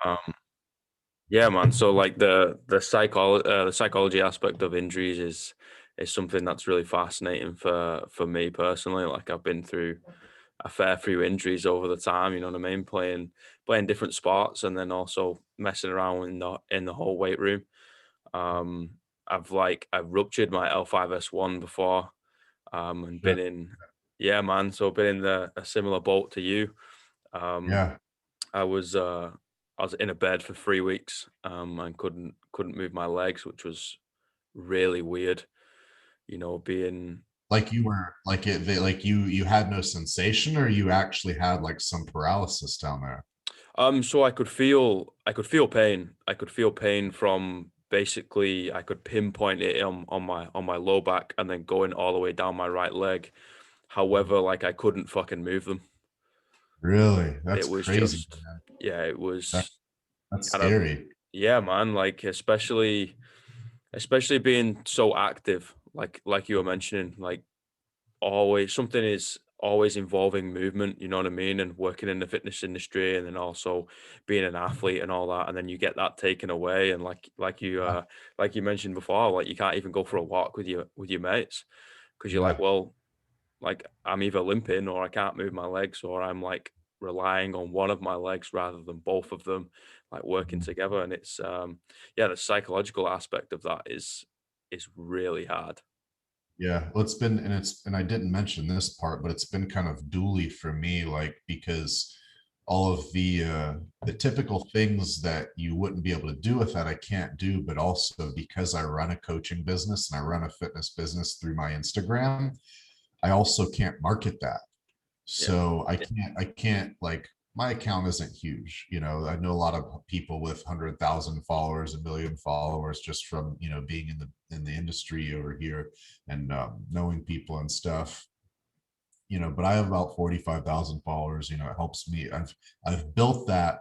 Um, yeah, man. So like the psychology aspect of injuries is something that's really fascinating for me personally. Like I've been through a fair few injuries over the time, you know what I mean? Playing different sports and then also messing around in the whole weight room. Um, I've ruptured my L5S1 before, and Shit. been in yeah, man. So been in a similar boat to you. Um, Yeah. I was uh I was in a bed for 3 weeks, and couldn't move my legs, which was really weird. You know, being Like you were like like you had no sensation, or you actually had like some paralysis down there. so I could feel pain. I could feel pain from basically I could pinpoint it on my low back and then going all the way down my right leg. However, like I couldn't fucking move them. Really? It That's was crazy, just man. yeah, it That, was that's kind of scary. yeah, man. Like especially being so active, like you were mentioning, like always something is always involving movement, you know what I mean? And working in the fitness industry and then also being an athlete and all that. And then you get that taken away. And like you mentioned before, like you can't even go for a walk with your mates because you're like, Yeah. well, like I'm either limping or I can't move my legs or I'm like relying on one of my legs rather than both of them like working together. And it's yeah, the psychological aspect of that is really hard. Yeah, well, it's been, and I didn't mention this part, but it's been kind of dually for me, like because all of the typical things that you wouldn't be able to do with that I can't do, but also because I run a coaching business and I run a fitness business through my Instagram, I also can't market that. Yeah. So I can't like, my account isn't huge. I know a lot of people with 100,000 followers, a million followers, just from being in the industry over here, and knowing people and stuff. But I have about 45,000 followers. It helps me. I've built that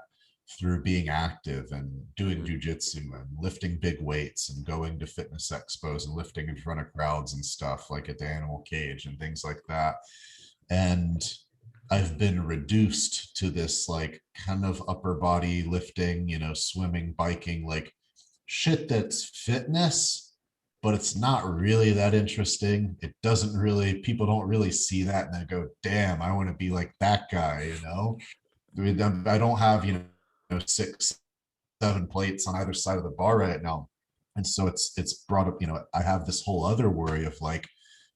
through being active and doing Mhm. jujitsu and lifting big weights and going to fitness expos and lifting in front of crowds and stuff, like at the animal cage and things like that. And I've been reduced to this like kind of upper body lifting, swimming, biking, like shit that's fitness, but it's not really that interesting. It doesn't really, people don't really see that and then go, damn, I want to be like that guy. I don't have, six, seven plates on either side of the bar right now. And so it's brought up, I have this whole other worry of like,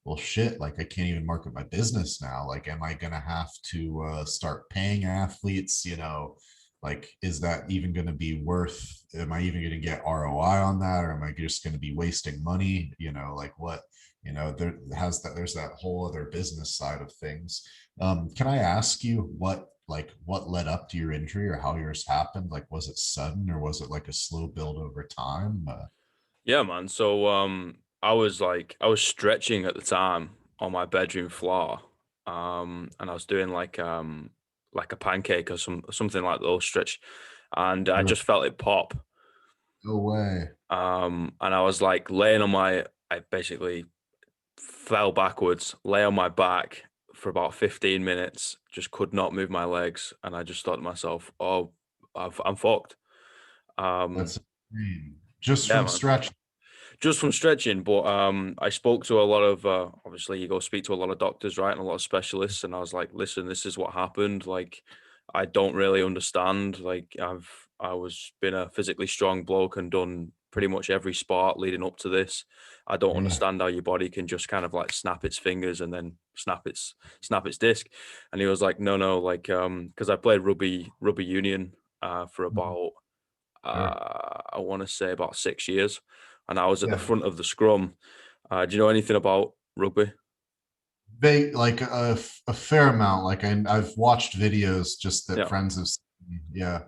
well, shit, like I can't even market my business now. Like, am I gonna have to start paying athletes? Like, is that even gonna be worth? Am I even gonna get ROI on that, or am I just gonna be wasting money? Like what? There's that whole other business side of things. Can I ask you what led up to your injury, or how yours happened? Like, was it sudden, or was it like a slow build over time? Yeah, man. So I was stretching at the time on my bedroom floor. And I was doing like a pancake or something like those stretch and I just felt it pop. No way. And I was like laying on my I basically fell backwards, lay on my back for about 15 minutes, just could not move my legs. And I just thought to myself, oh, I'm fucked. Um, That's insane. Just yeah, from man. stretching. Just from stretching, but I spoke to a lot of obviously you go speak to a lot of doctors, right, and a lot of specialists, and I was like, listen, this is what happened. Like, I don't really understand. Like, I was been a physically strong bloke and done pretty much every sport leading up to this. I don't Yeah. understand how your body can just kind of like snap its fingers and then snap its disc. And he was like, no, no, like because I played rugby union for about Sure. I want to say about 6 years, and I was at the Yeah. front of the scrum. Do you know anything about rugby? They like a fair amount. Like I've watched videos just that Yeah, friends have seen. Yeah.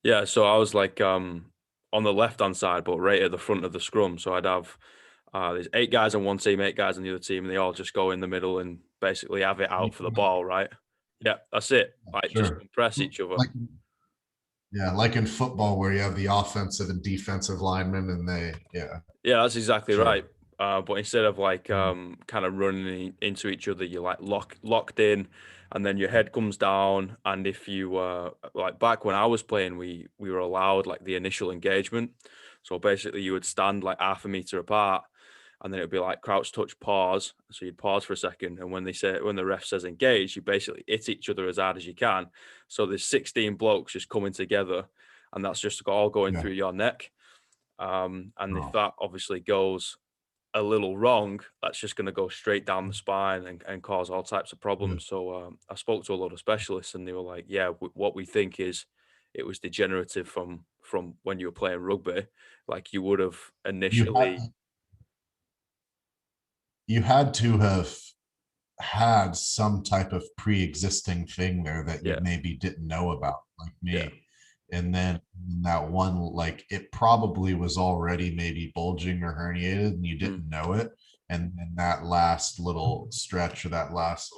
yeah. So I was like on the left hand side, but right at the front of the scrum. So I'd have there's 8 guys on one team, 8 guys on the other team, and they all just go in the middle and basically have it out for the ball, right? Yeah, that's it. Like just Sure. compress each other. Like, yeah, like in football where you have the offensive and defensive linemen, and yeah, Yeah, that's exactly sure. right. But instead of like kind of running into each other, you're like locked in, and then your head comes down. And if you like back when I was playing, we were allowed like the initial engagement. So basically, you would stand like half a meter apart, and then it'd be like crouch, touch, pause. So you'd pause for a second, and when the ref says engage, you basically hit each other as hard as you can. So there's 16 blokes just coming together, and that's just all going Yeah. through your neck. And if Oh, that obviously goes a little wrong, that's just going to go straight down the spine and cause all types of yeah. problems. So I spoke to a lot of specialists, and they were like, "Yeah, what we think is it was degenerative from when you were playing rugby. Like you would have You had initially, you had to have had some type of pre-existing thing there that you yeah, maybe didn't know about, like yeah, me. And then that one, like it probably was already maybe bulging or herniated and you mm, didn't know it. And then that last little stretch or that last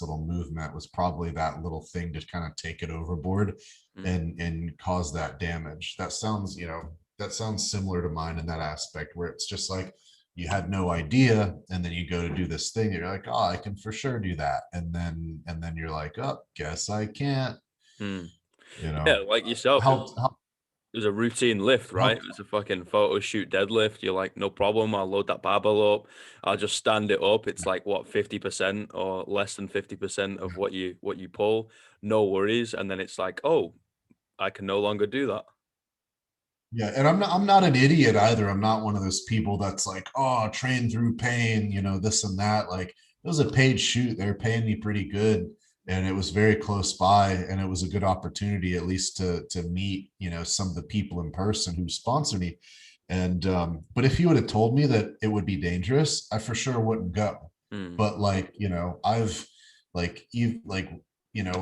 little movement was probably that little thing to kind of take it overboard mm, and cause that damage. That sounds similar to mine in that aspect where it's just like you had no idea and then you go to do this thing, you're like, oh, I can for sure do that, and then you're like, oh, guess I can't. mm. you Yeah, know like yourself. helped help It was a routine lift, right? It helped was a fucking photo shoot deadlift. You're like, no problem. I'll load that barbell up. I'll just stand it up. It's like what, 50% or less than 50% of what you pull. No worries. And then it's like, oh, I can no longer do that. Yeah, and I'm not an idiot either. I'm not one of those people that's like, oh, train through pain, this and that. Like it was a paid shoot. They were paying me pretty good, and it was very close by, and it was a good opportunity at least to meet, some of the people in person who sponsored me. And but if you would have told me that it would be dangerous, I for sure wouldn't go. Mm, But like, I've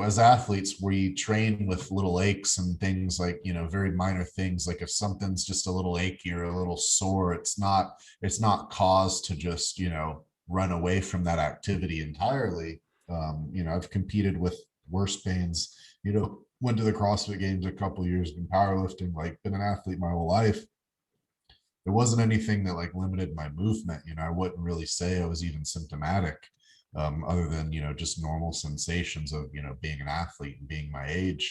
as athletes, we train with little aches and things like, very minor things. Like if something's just a little achy or a little sore, it's not cause to just, run away from that activity entirely. I've competed with worse pains, went to the CrossFit games a couple of years in powerlifting, like been an athlete my whole life. There wasn't anything that like limited my movement. I wouldn't really say I was even symptomatic, other than just normal sensations of being an athlete and being my age.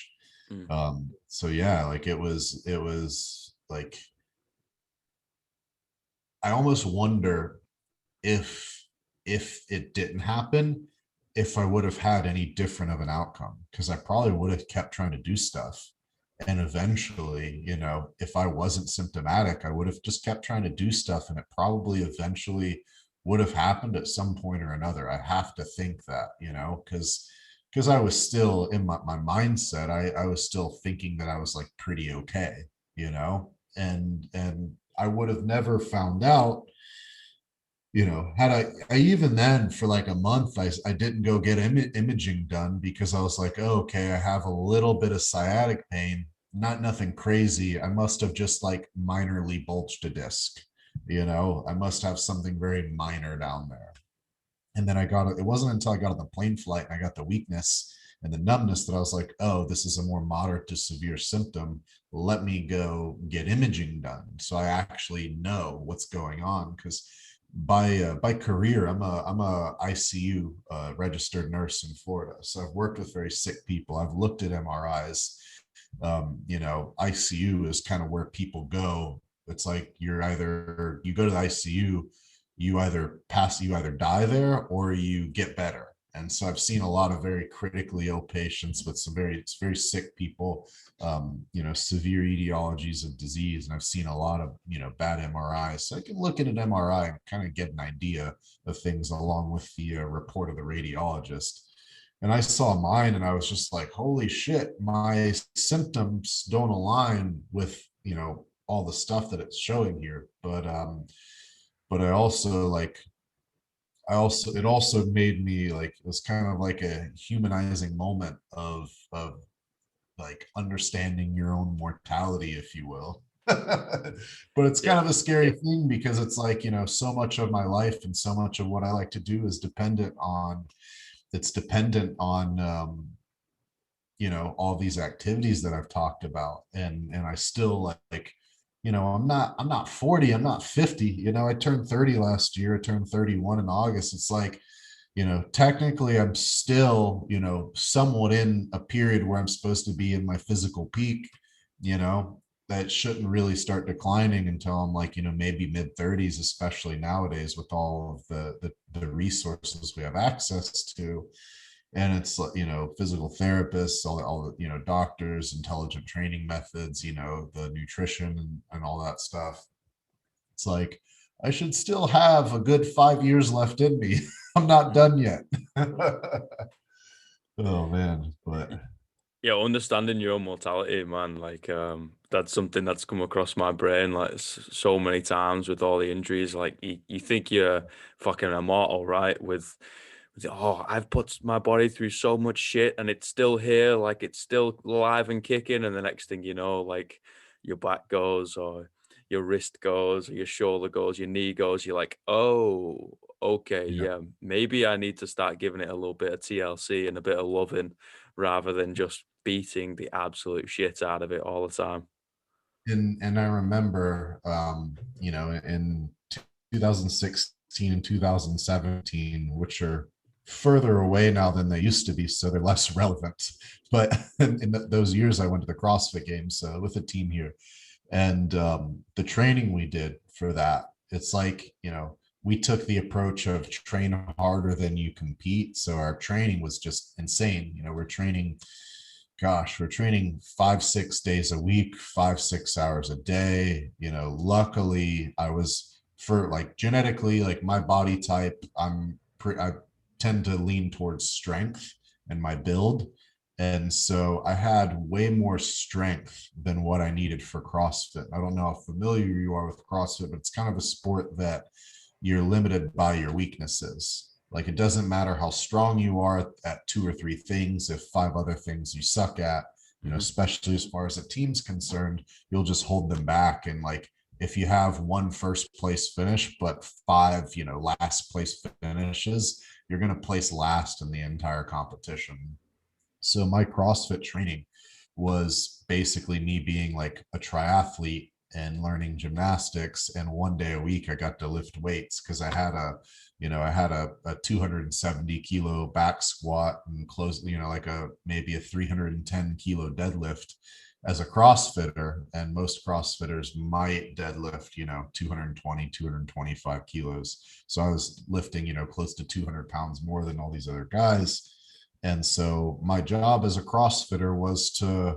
mm, So yeah, like it was like I almost wonder if if it didn't happen, if I would have had any different of an outcome, because I probably would have kept trying to do stuff. And eventually, if I wasn't symptomatic, I would have just kept trying to do stuff, and it probably eventually would have happened at some point or another. I have to think that, because I was still in my mindset, I was still thinking that I was like pretty okay, and I would have never found out, had I even then for like a month, I didn't go get imaging done because I was like, oh, okay, I have a little bit of sciatic pain, not nothing crazy. I must have just like minorly bulged a disc, I must have something very minor down there. And then it wasn't until I got on the plane flight and I got the weakness and the numbness that I was like, oh, this is a more moderate to severe symptom. Let me go get imaging done so I actually know what's going on. Because by career, I'm a ICU registered nurse in Florida. So I've worked with very sick people. I've looked at MRIs. ICU is kind of where people go. It's like you go to the ICU, you either die there or you get better. And so I've seen a lot of very critically ill patients with some very sick people, severe etiologies of disease. And I've seen a lot of, bad MRIs. So I can look at an MRI and kind of get an idea of things along with the report of the radiologist. And I saw mine and I was just like, holy shit, my symptoms don't align with, all the stuff that it's showing here. But it also made me like, it was kind of like a humanizing moment of like understanding your own mortality, if you will. But it's yeah. kind of a scary thing because it's like, so much of my life and so much of what I like to do is dependent on all these activities that I've talked about. And I still like, I'm not 40, I'm not 50. I turned 30 last year. I turned 31 in August. It's like technically I'm still, somewhat in a period where I'm supposed to be in my physical peak, you know, that shouldn't really start declining until I'm like, maybe mid 30s, especially nowadays with all of the resources we have access to. And it's, physical therapists, all the, doctors, intelligent training methods, the nutrition and all that stuff. It's like, I should still have a good 5 years left in me. I'm not Mhm. done yet. Oh man, but Yeah, understanding your own mortality, man, like that's something that's come across my brain like so many times with all the injuries. Like you think you're fucking immortal, right? Oh, I've put my body through so much shit and it's still here, like it's still alive and kicking, and the next thing you know, like your back goes or your wrist goes or your shoulder goes, your knee goes, you're like, oh, okay, yeah. yeah, maybe I need to start giving it a little bit of TLC and a bit of loving rather than just beating the absolute shit out of it all the time. And I remember, in 2016 and 2017, which are further away now than they used to be, so they're less relevant. But in those years, I went to the CrossFit Games with a team here, and the training we did for that, it's like, we took the approach of train harder than you compete. So our training was just insane. We're training 5 6 days a week, 5 6 hours a day. Luckily I was, for like genetically, like my body type, I tend to lean towards strength and my build. And so I had way more strength than what I needed for CrossFit. I don't know how familiar you are with CrossFit, but it's kind of a sport that you're limited by your weaknesses. Like, it doesn't matter how strong you are at two or three things, if five other things you suck at, Mhm. especially as far as a team's concerned, you'll just hold them back. And like, if you have one first place finish, but five, last place finishes, you're going to place last in the entire competition. So my CrossFit training was basically me being like a triathlete and learning gymnastics. And one day a week I got to lift weights because I had a 270 kilo back squat and close, like maybe a 310 kilo deadlift as a CrossFitter. And most CrossFitters might deadlift, 220, 225 kilos. So I was lifting, close to 200 pounds more than all these other guys. And so my job as a CrossFitter was to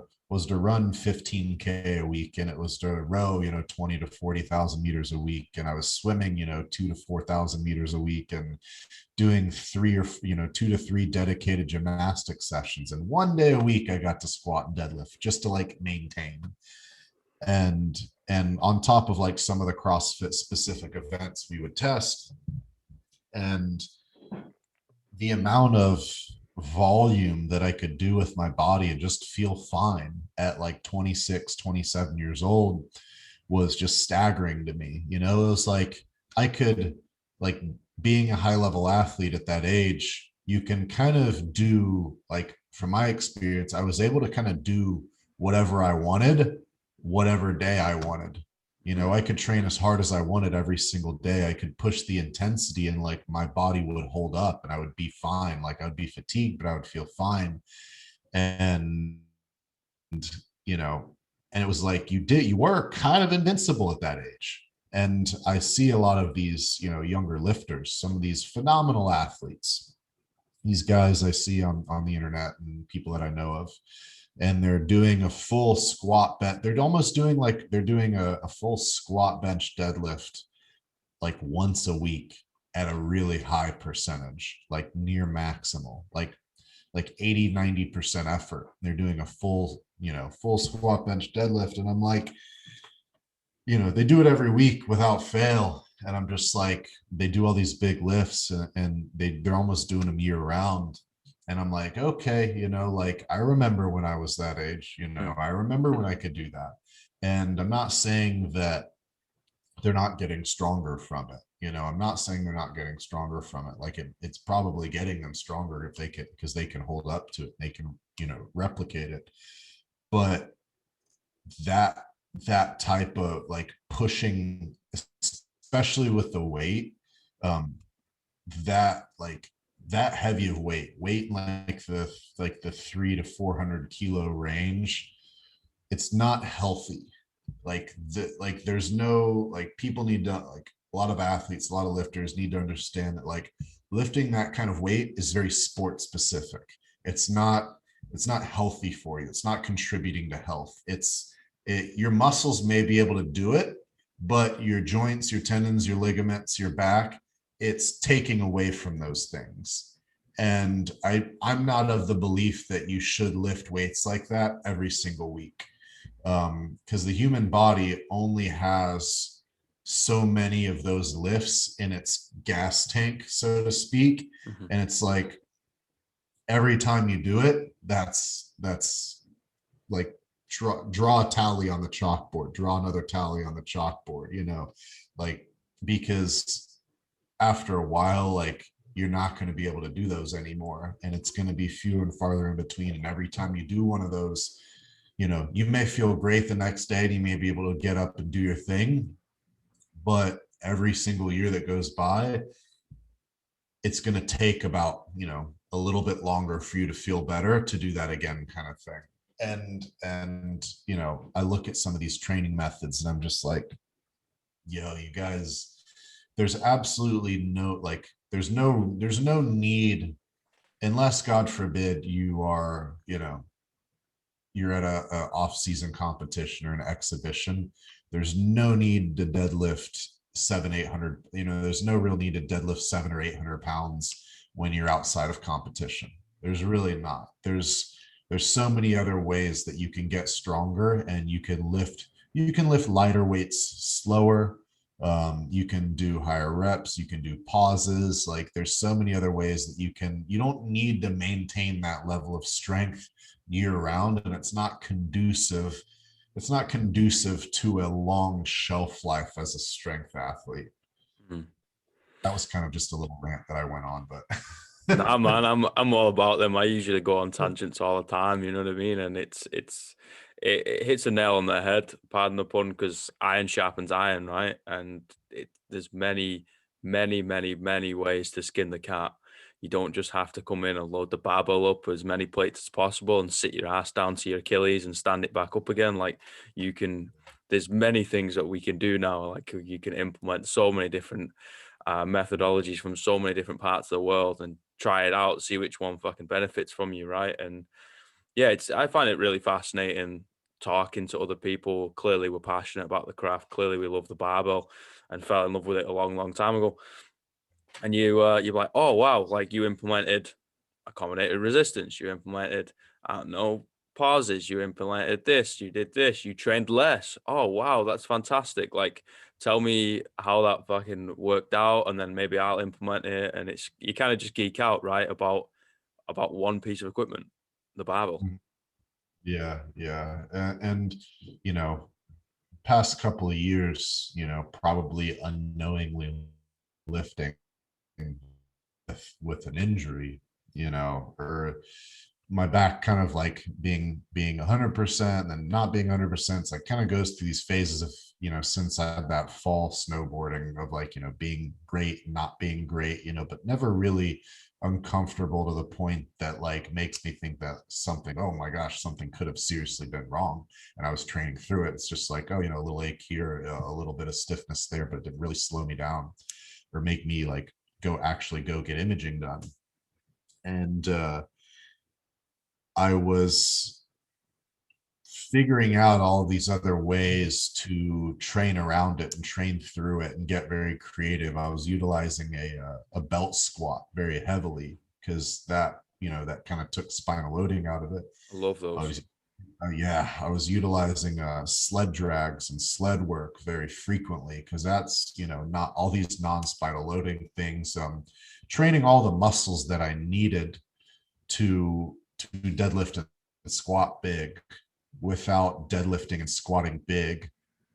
run 15K a week, and it was to row, 20 to 40,000 meters a week. And I was swimming, 2 to 4,000 meters a week, and doing 2 to 3 dedicated gymnastic sessions. And one day a week I got to squat and deadlift just to like maintain. And and on top of like some of the CrossFit specific events we would test, and the amount of volume that I could do with my body and just feel fine at like 26, 27 years old was just staggering to me. It was like I could, like, being a high level athlete at that age, you can kind of do, like, from my experience, I was able to kind of do whatever I wanted, whatever day I wanted. I could train as hard as I wanted every single day. I could push the intensity, and like my body would hold up and I would be fine. Like, I would be fatigued, but I would feel fine. And, you know, and it was like you were kind of invincible at that age. And I see a lot of these, younger lifters, some of these phenomenal athletes, these guys I see on the internet and people that I know of, and they're doing a full squat bench. They're almost doing like they're doing a full squat bench deadlift like once a week at a really high percentage, like near maximal, like 80-90% effort. They're doing a full squat bench deadlift. And I'm like, they do it every week without fail. And I'm just like, they do all these big lifts, and they're almost doing them year round. And I'm like, okay, like, I remember when I was that age, Mm. I remember when I could do that. And I'm not saying that they're not getting stronger from it. I'm not saying they're not getting stronger from it. Like, it's probably getting them stronger if they can, because they can hold up to it. They can, replicate it. But that that type of like pushing, especially with the weight, that like that heavy of weight in like the 300 to 400 kilo range, it's not healthy. Like there's no, like, people need to, like, a lot of athletes, a lot of lifters need to understand that, like, lifting that kind of weight is very sport specific. It's not, it's not healthy for you. It's not contributing to health. Your muscles may be able to do it, but your joints, your tendons, your ligaments, your back, it's taking away from those things. And I'm not of the belief that you should lift weights like that every single week, because the human body only has so many of those lifts in its gas tank, so to speak. Hmm. And it's like every time you do it, that's like draw a tally on the chalkboard, draw another tally on the chalkboard, like, because after a while, like, you're not going to be able to do those anymore, and it's going to be fewer and farther in between. And every time you do one of those, you may feel great the next day and you may be able to get up and do your thing, but every single year that goes by, it's going to take about, a little bit longer for you to feel better to do that again, kind of thing. And I look at some of these training methods and I'm just like, yo, you guys, there's absolutely no, like, there's no need, unless God forbid you are, you're at a off-season competition or an exhibition. There's no need to deadlift 700, 800. There's no real need to deadlift 700 or 800 pounds when you're outside of competition. There's really not. There's so many other ways that you can get stronger, and you can lift lighter weights slower. You can do higher reps, you can do pauses. Like, there's so many other ways that you don't need to maintain that level of strength year round, and it's not conducive to a long shelf life as a strength athlete. Hmm. That was kind of just a little rant that I went on, but Nah, man, I'm all about them. I usually go on tangents all the time. You know what I mean? And it hits a nail on the head. Pardon the pun, because iron sharpens iron, right? And there's many, many, many, many ways to skin the cat. You don't just have to come in and load the barbell up as many plates as possible and sit your ass down to your Achilles and stand it back up again. Like, you can. There's many things that we can do now. Like, you can implement so many different methodologies from so many different parts of the world and try it out, see which one fucking benefits from you, right? And yeah, I find it really fascinating talking to other people. Clearly, we're passionate about the craft. Clearly, we love the barbell and fell in love with it a long, long time ago. And you're like, oh wow, like you implemented accommodated resistance, you implemented, I don't know, pauses, you implemented this, you did this, you trained less. Oh wow, that's fantastic. Like, tell me how that fucking worked out, and then maybe I'll implement it. And it's you kind of just geek out, right, about one piece of equipment, the barbell. yeah, yeah. And you know past couple of years, probably unknowingly lifting with an injury, or my back kind of like being 100% and then not being 100%. It's like kind of goes through these phases of, since I had that fall snowboarding of, like, being great, not being great, but never really uncomfortable to the point that, like, makes me think that something, oh my gosh, something could have seriously been wrong. And I was training through it. It's just like, oh, a little ache here, a little bit of stiffness there, but it didn't really slow me down or make me like go get imaging done. And I was figuring out all these other ways to train around it and train through it and get very creative. I was utilizing a belt squat very heavily because that kind of took spinal loading out of it. I love I those. was yeah, I was utilizing sled drags and sled work very frequently because that's, not all these non-spinal loading things. Training all the muscles that I needed to deadlift and squat big without deadlifting and squatting big,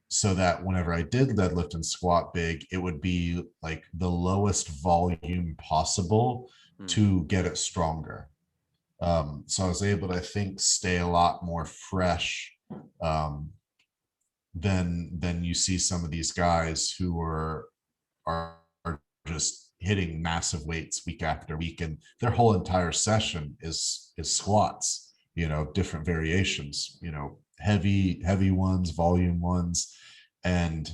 so that whenever I did deadlift and squat big, it would be like the lowest volume possible Hmm. to get it stronger. So I was able to, I think, stay a lot more fresh, um, than you see some of these guys who are just hitting massive weights week after week, and their whole entire session is squats, different variations, heavy ones, volume ones. And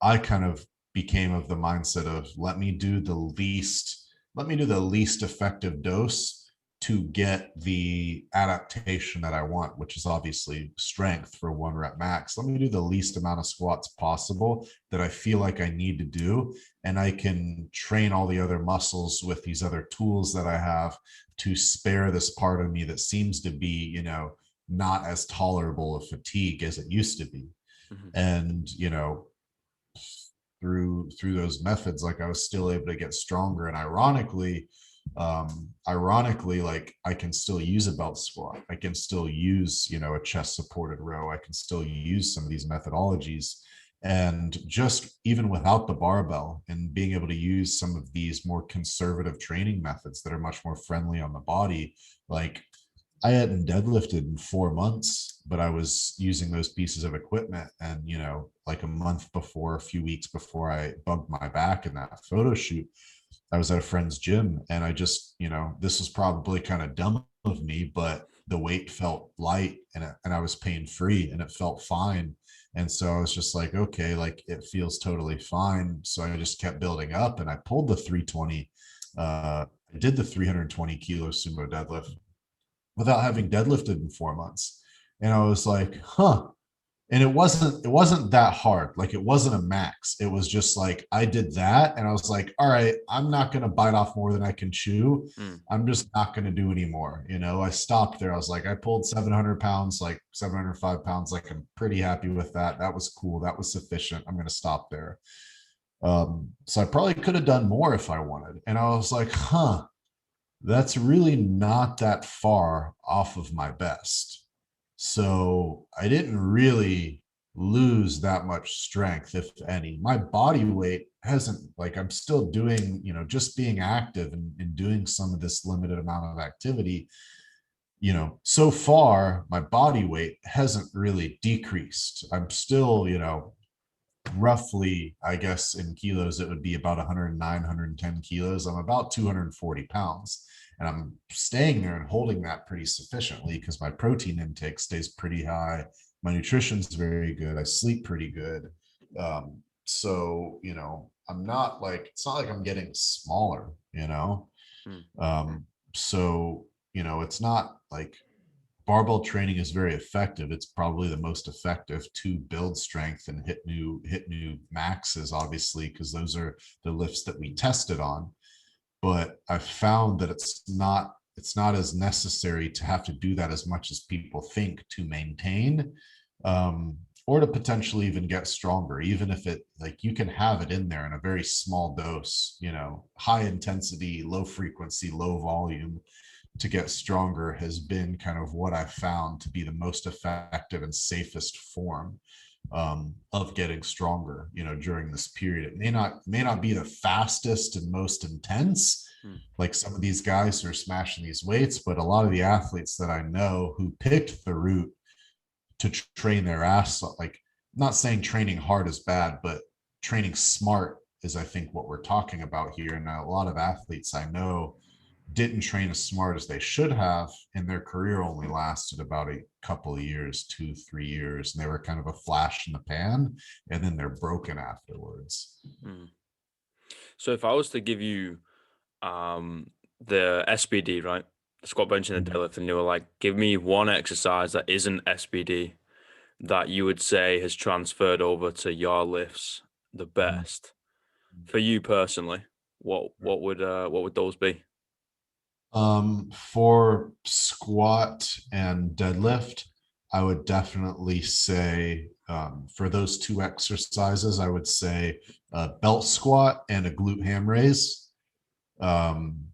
I kind of became of the mindset of let me do the least effective dose to get the adaptation that I want, which is obviously strength for 1 rep max. Let me do the least amount of squats possible that I feel like I need to do. And I can train all the other muscles with these other tools that I have to spare this part of me that seems to be, not as tolerable of fatigue as it used to be. Mhm. And, through those methods, like I was still able to get stronger. And ironically, like I can still use a belt squat, I can still use, a chest supported row, I can still use some of these methodologies. And just even without the barbell and being able to use some of these more conservative training methods that are much more friendly on the body, like I hadn't deadlifted in 4 months, but I was using those pieces of equipment. And, like a month before, a few weeks before I bumped my back in that photo shoot, I was at a friend's gym, and I just, this was probably kind of dumb of me, but the weight felt light, and I was pain free, and it felt fine. And so I was just like, okay, like it feels totally fine. So I just kept building up, and I pulled the 320. I did the 320 kilo sumo deadlift without having deadlifted in 4 months. And I was like, huh. And it wasn't that hard. Like it wasn't a max. It was just like I did that. And I was like, all right, I'm not going to bite off more than I can chew. Mm. I'm just not going to do anymore. I stopped there. I was like, I pulled 700 pounds, like 705 pounds. Like I'm pretty happy with that. That was cool. That was sufficient. I'm going to stop there. So I probably could have done more if I wanted. And I was like, huh, that's really not that far off of my best. So I didn't really lose that much strength, if any. My body weight hasn't, like, I'm still doing, just being active and doing some of this limited amount of activity. So far, my body weight hasn't really decreased. I'm still, roughly, I guess in kilos, it would be about 109, 110 kilos. I'm about 240 pounds. And I'm staying there and holding that pretty sufficiently because my protein intake stays pretty high. My nutrition's very good. I sleep pretty good. So, I'm not like, it's not like I'm getting smaller, Mm. So, it's not like barbell training is very effective. It's probably the most effective to build strength and hit new maxes, obviously, because those are the lifts that we tested on. But I found that it's not as necessary to have to do that as much as people think to maintain, or to potentially even get stronger, even if it, like, you can have it in there in a very small dose, high intensity, low frequency, low volume to get stronger has been kind of what I found to be the most effective and safest form, of getting stronger, during this period. It may not be the fastest and most intense, Mm. like some of these guys who are smashing these weights, but a lot of the athletes that I know who picked the route to train their ass, like, not saying training hard is bad, but training smart is, I think, what we're talking about here. And a lot of athletes I know didn't train as smart as they should have, and their career only lasted about a couple of years, 2 3 years, and they were kind of a flash in the pan, and then they're broken afterwards. Mm. So if I was to give you um the SBD, right? The squat, bench, and the Mhm. deadlift, and you were like, give me one exercise that isn't SBD that you would say has transferred over to your lifts the best for you personally. What would those be? For squat and deadlift, I would definitely say, for those two exercises, I would say a belt squat and a glute ham raise. Um,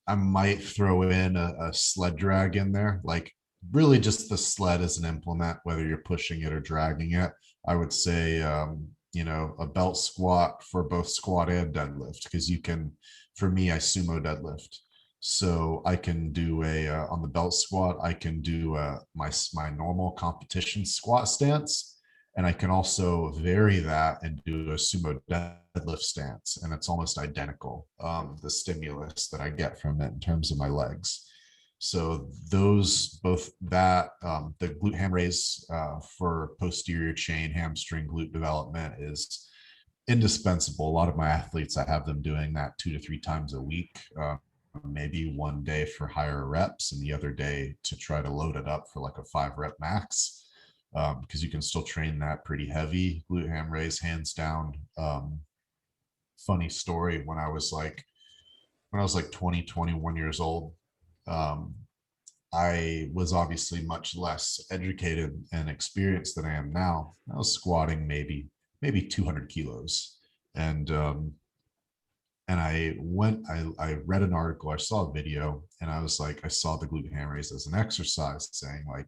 I might throw in a sled drag in there, like really just the sled as an implement, whether you're pushing it or dragging it. I would say, a belt squat for both squat and deadlift, because for me, I sumo deadlift. So I can do on the belt squat, I can do my normal competition squat stance. And I can also vary that and do a sumo deadlift stance. And it's almost identical, the stimulus that I get from it in terms of my legs. So those both that the glute ham raise for posterior chain hamstring glute development is indispensable. A lot of my athletes, I have them doing that 2 to 3 times a week, maybe one day for higher reps and the other day to try to load it up for like a 5 rep max, because you can still train that pretty heavy. Glute ham raise, hands down. Funny story, when I was like 20, 21 years old, um, I was obviously much less educated and experienced than I am now. I was squatting maybe 200 kilos, and I read an article, I saw a video, and I was like, I saw the glute ham raise as an exercise, saying like,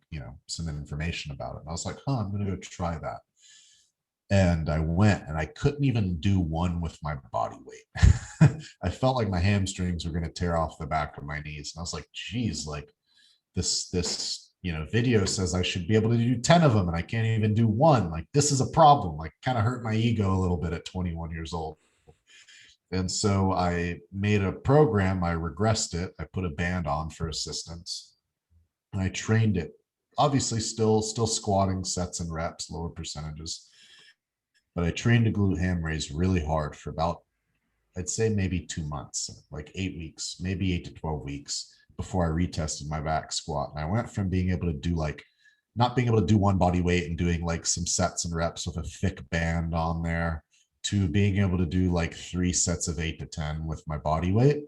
some information about it. And I was like, I'm gonna go try that. And I went, and I couldn't even do one with my body weight. I felt like my hamstrings were gonna tear off the back of my knees, and I was like, geez, like this video says I should be able to do 10 of them, and I can't even do one. Like, this is a problem. Like, kind of hurt my ego a little bit at 21 years old. And so I made a program, I regressed it, I put a band on for assistance, and I trained it. Obviously, still squatting sets and reps, lower percentages. But I trained a glute ham raise really hard for about, I'd say maybe 2 months, like 8 weeks, maybe 8 to 12 weeks before I retested my back squat. And I went from being able to do like, not being able to do one body weight and doing like some sets and reps with a thick band on there, to being able to do like 3 sets of 8 to 10 with my body weight.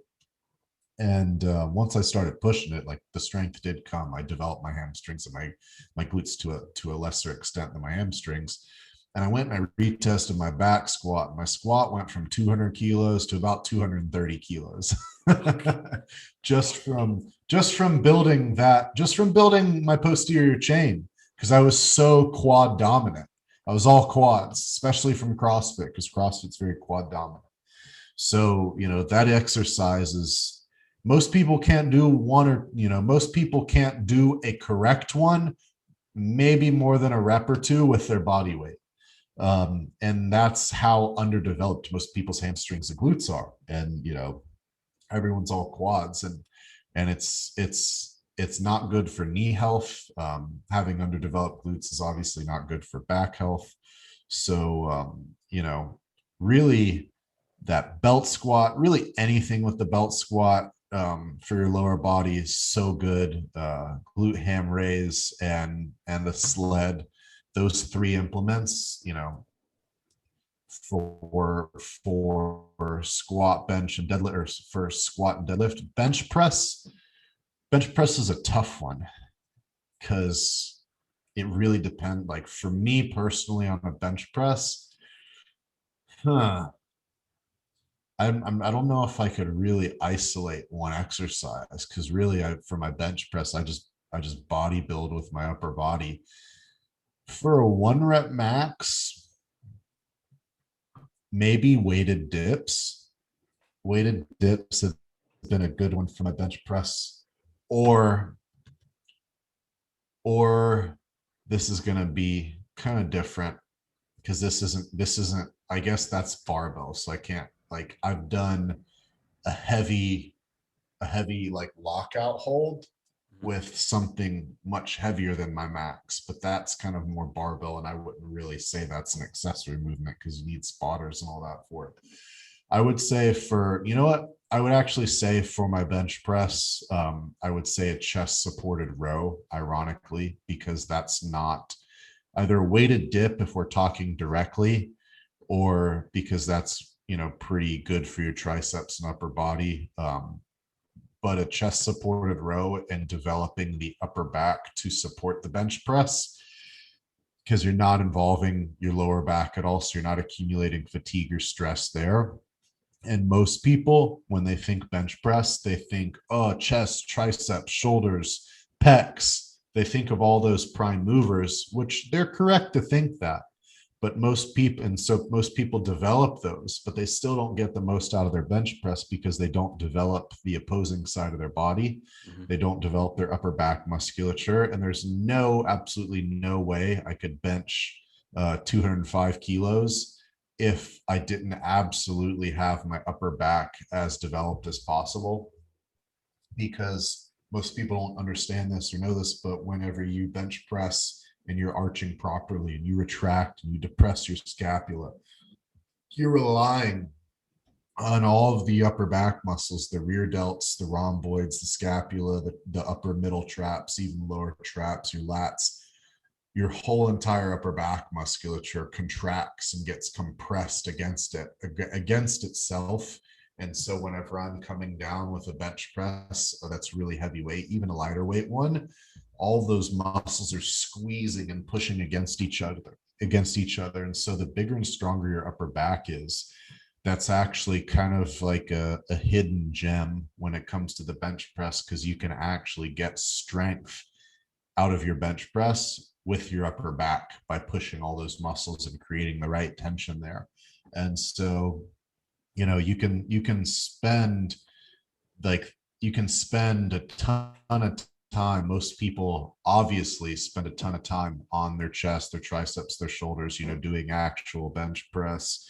And once I started pushing it, like the strength did come. I developed my hamstrings and my glutes to a lesser extent than my hamstrings. And I went and I retested my back squat. My squat went from 200 kilos to about 230 kilos, just from building my posterior chain, because I was so quad dominant. I was all quads, especially from CrossFit, because CrossFit's very quad dominant. So, that exercise is, most people can't do one, or, most people can't do a correct one, maybe more than a rep or two with their body weight. And that's how underdeveloped most people's hamstrings and glutes are. And, everyone's all quads, and it's not good for knee health. Having underdeveloped glutes is obviously not good for back health. So, really, that belt squat, really anything with the belt squat, for your lower body is so good. Glute ham raise and the sled, those 3 implements, for squat, bench, and deadlift, or for squat and deadlift. Bench press is a tough one, because it really depends. Like, for me personally, on a bench press, I don't know if I could really isolate one exercise, because really, for my bench press, I just body build with my upper body. For a 1 rep max, maybe weighted dips. Weighted dips have been a good one for my bench press. Or this is going to be kind of different, because this isn't, I guess that's barbell. So I can't, like, I've done a heavy like lockout hold with something much heavier than my max, but that's kind of more barbell, and I wouldn't really say that's an accessory movement, because you need spotters and all that for it. I would say I would actually say for my bench press, I would say a chest supported row, ironically, because that's not either a weighted dip if we're talking directly, or because that's, pretty good for your triceps and upper body. But a chest supported row and developing the upper back to support the bench press, because you're not involving your lower back at all. So you're not accumulating fatigue or stress there. And most people, when they think bench press, they think, oh, chest, triceps, shoulders, pecs. They think of all those prime movers, which they're correct to think that. But most people develop those, but they still don't get the most out of their bench press, because they don't develop the opposing side of their body. Mm-hmm. They don't develop their upper back musculature. And there's absolutely no way I could bench 205 kilos if I didn't absolutely have my upper back as developed as possible. Because most people don't understand this or know this, but whenever you bench press and you're arching properly and you retract and you depress your scapula, you're relying on all of the upper back muscles, the rear delts, the rhomboids, the scapula, the upper middle traps, even lower traps, your lats. Your whole entire upper back musculature contracts and gets compressed against it, against itself. And so whenever I'm coming down with a bench press that's really heavy weight, even a lighter weight one, all those muscles are squeezing and pushing against each other. And so the bigger and stronger your upper back is, that's actually kind of like a hidden gem when it comes to the bench press, because you can actually get strength out of your bench press with your upper back by pushing all those muscles and creating the right tension there. And so, you can spend like you can spend a ton of time. Most people obviously spend a ton of time on their chest, their triceps, their shoulders, doing actual bench press,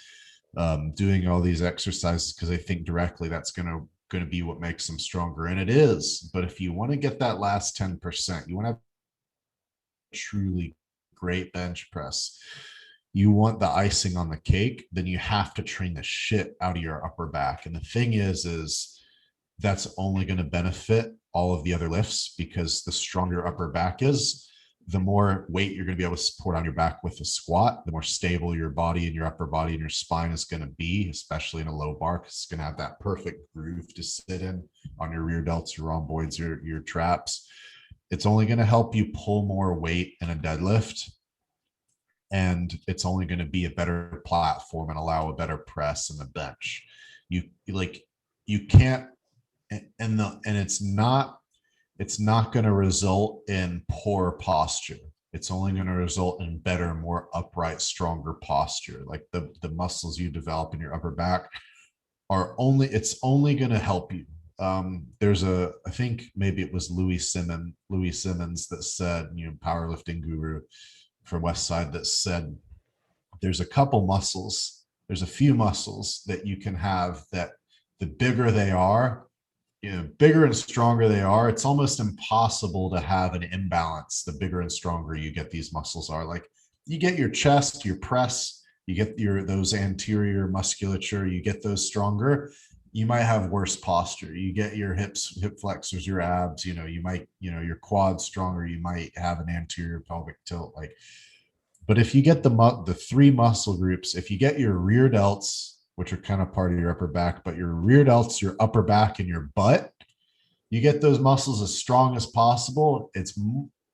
doing all these exercises because they think directly that's going to be what makes them stronger, and it is. But if you want to get that last 10%, you want to have truly great bench press, you want the icing on the cake, then you have to train the shit out of your upper back. And the thing is that's only going to benefit all of the other lifts, because the stronger your upper back is, the more weight you're going to be able to support on your back with a squat, the more stable your body and your upper body and your spine is going to be, especially in a low bar, because it's going to have that perfect groove to sit in on your rear delts, your rhomboids, your traps. It's only going to help you pull more weight in a deadlift, and it's only going to be a better platform and allow a better press in the bench. You can't, and it's not going to result in poor posture. It's only going to result in better, more upright, stronger posture. Like the muscles you develop in your upper back it's only going to help you. I think maybe it was Louis Simmons that said, powerlifting guru from West Side, that said there's a few muscles that you can have that the bigger they are, bigger and stronger they are, it's almost impossible to have an imbalance the bigger and stronger you get these muscles are. Like, you get your chest, your press, you get those anterior musculature, you get those stronger, you might have worse posture. You get your hip flexors, your abs, you might, your quads stronger, you might have an anterior pelvic tilt. Like, but if you get the three muscle groups, if you get your rear delts, which are kind of part of your upper back, but your rear delts, your upper back, and your butt, you get those muscles as strong as possible, it's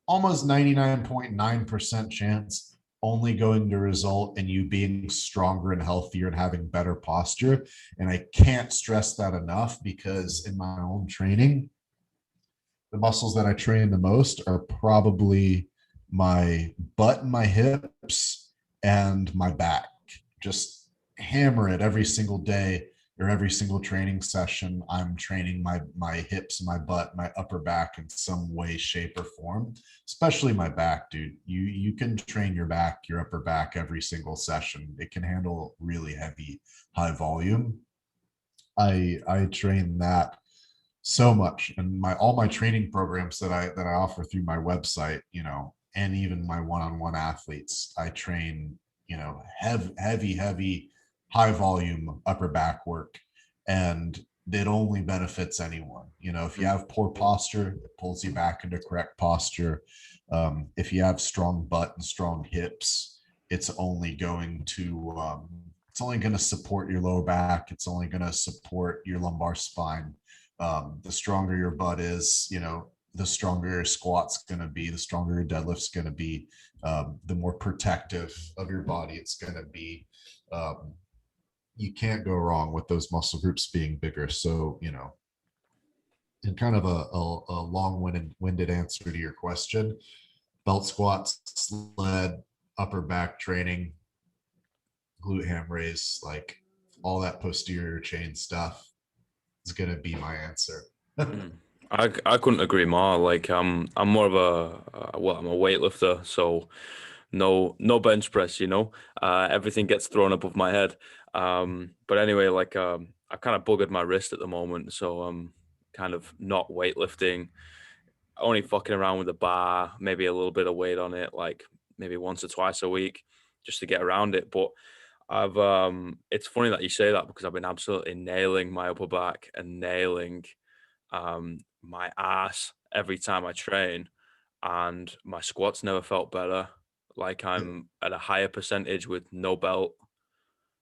almost 99.9% chance only going to result in you being stronger and healthier and having better posture. And I can't stress that enough, because in my own training, the muscles that I train the most are probably my butt and my hips and my back. Just hammer it every single day or every single training session. I'm training my hips, my butt, my upper back in some way, shape, or form. Especially my back, dude. You can train your back, your upper back every single session. It can handle really heavy, high volume. I train that so much, and all my training programs that I offer through my website, and even my one-on-one athletes, I train, heavy high volume upper back work, and it only benefits anyone. If you have poor posture, it pulls you back into correct posture. If you have strong butt and strong hips, it's only going to support your lower back. It's only going to support your lumbar spine. The stronger your butt is, the stronger your squat's going to be, the stronger your deadlift's going to be, the more protective of your body it's going to be. You can't go wrong with those muscle groups being bigger. So, in kind of a long-winded answer to your question, belt squats, sled, upper back training, glute ham raise, like all that posterior chain stuff is going to be my answer. Mm. I couldn't agree more. Like, I'm more of I'm a weightlifter, so no bench press, everything gets thrown above my head. But anyway, like I kind of buggered my wrist at the moment, so I'm kind of not weightlifting, only fucking around with the bar, maybe a little bit of weight on it, like maybe once or twice a week, just to get around it. But I've it's funny that you say that because I've been absolutely nailing my upper back and nailing my ass every time I train, and my squats never felt better. Like I'm at a higher percentage with no belt,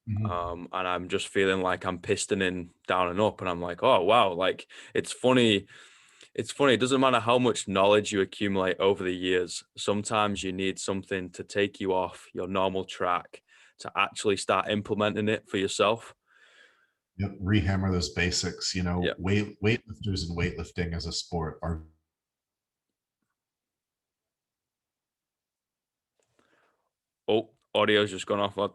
Mhm. and I'm just feeling like I'm pistoning down and up, and I'm like, oh wow, like it's funny. It's funny. It doesn't matter how much knowledge you accumulate over the years. Sometimes you need something to take you off your normal track to actually start implementing it for yourself. Yep, rehammer those basics. Yeah. Weightlifters and weightlifting as a sport are. Oh, audio's just gone off, lad.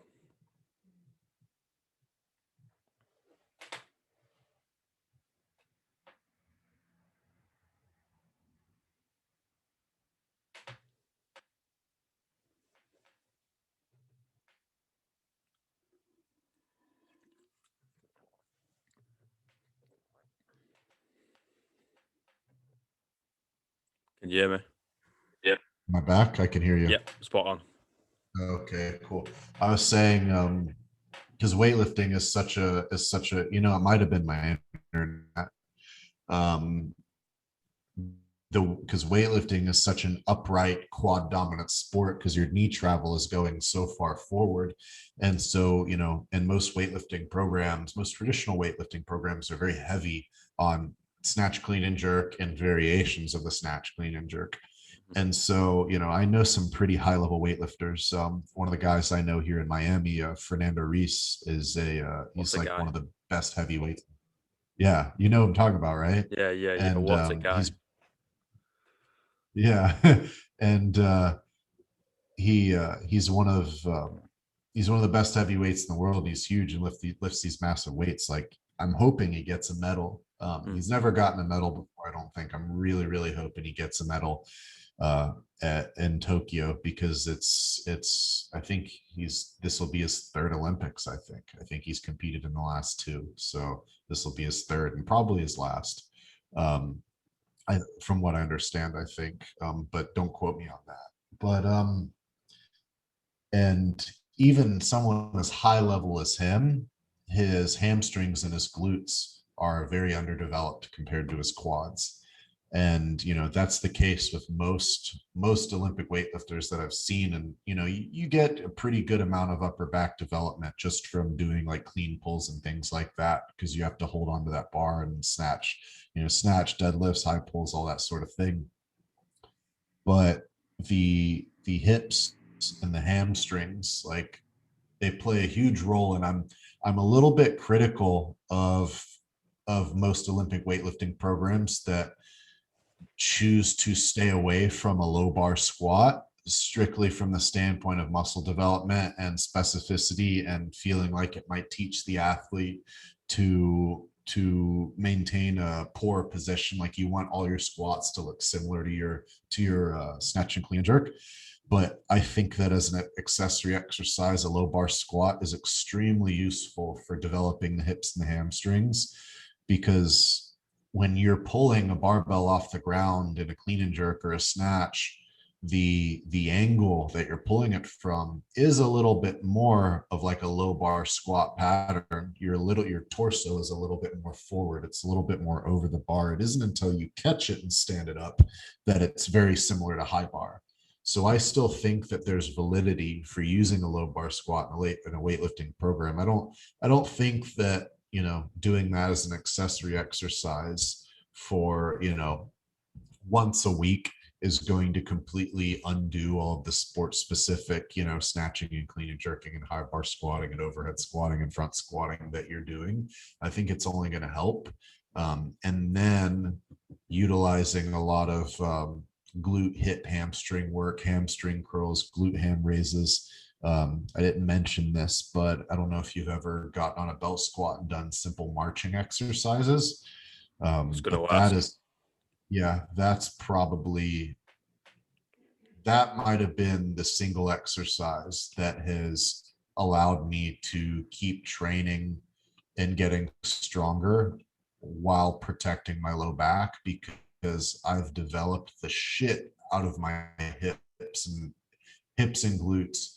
Can you hear me? Yeah. My back, I can hear you. Yeah, spot on. Okay, cool. I was saying, because weightlifting is such a, it might have been my internet. Um, because weightlifting is such an upright quad dominant sport because your knee travel is going so far forward. And so, and most weightlifting programs, most traditional weightlifting programs are very heavy on snatch, clean, and jerk and variations of the snatch, clean, and jerk. Mhm. And so, I know some pretty high level weightlifters. One of the guys I know here in Miami, Fernando Reese, What he's a like one guy. of the best heavyweights. Yeah, you know what I'm talking about, right? Yeah, yeah, yeah. And What a guy. yeah, and he's one of the best heavyweights in the world. He's huge and lifts these massive weights. Like, I'm hoping he gets a medal. Mm. He's never gotten a medal before, I don't think. I'm really, really hoping he gets a medal uh, in Tokyo, because it's I think this will be his third Olympics. I think he's competed in the last two, so this will be his third and probably his last. Um, from what I understand, I think, but don't quote me on that. But and even someone as high level as him, his hamstrings and his glutes are very underdeveloped compared to his quads. And that's the case with most Olympic weightlifters that I've seen. And you get a pretty good amount of upper back development just from doing like clean pulls and things like that, because you have to hold on to that bar and snatch, deadlifts, high pulls, all that sort of thing. But the hips and the hamstrings, like, they play a huge role. And I'm a little bit critical of most Olympic weightlifting programs that choose to stay away from a low bar squat strictly from the standpoint of muscle development and specificity, and feeling like it might teach the athlete to maintain a poor position. Like, you want all your squats to look similar to your snatch and clean jerk. But I think that as an accessory exercise, a low bar squat is extremely useful for developing the hips and the hamstrings, because when you're pulling a barbell off the ground in a clean and jerk or a snatch, the angle that you're pulling it from is a little bit more of like a low bar squat pattern. Your torso is a little bit more forward. It's a little bit more over the bar. It isn't until you catch it and stand it up that it's very similar to high bar. So I still think that there's validity for using a low bar squat in a weightlifting program. I don't think that doing that as an accessory exercise for once a week is going to completely undo all of the sport specific, snatching and clean and jerking and high bar squatting and overhead squatting and front squatting that you're doing. I think it's only going to help. And then utilizing a lot of glute, hip, hamstring work, hamstring curls, glute ham raises. I didn't mention this, but I don't know if you've ever gotten on a belt squat and done simple marching exercises. I was going But to ask. yeah, that's probably that might have been the single exercise that has allowed me to keep training and getting stronger while protecting my low back, because I've developed the shit out of my hips and glutes,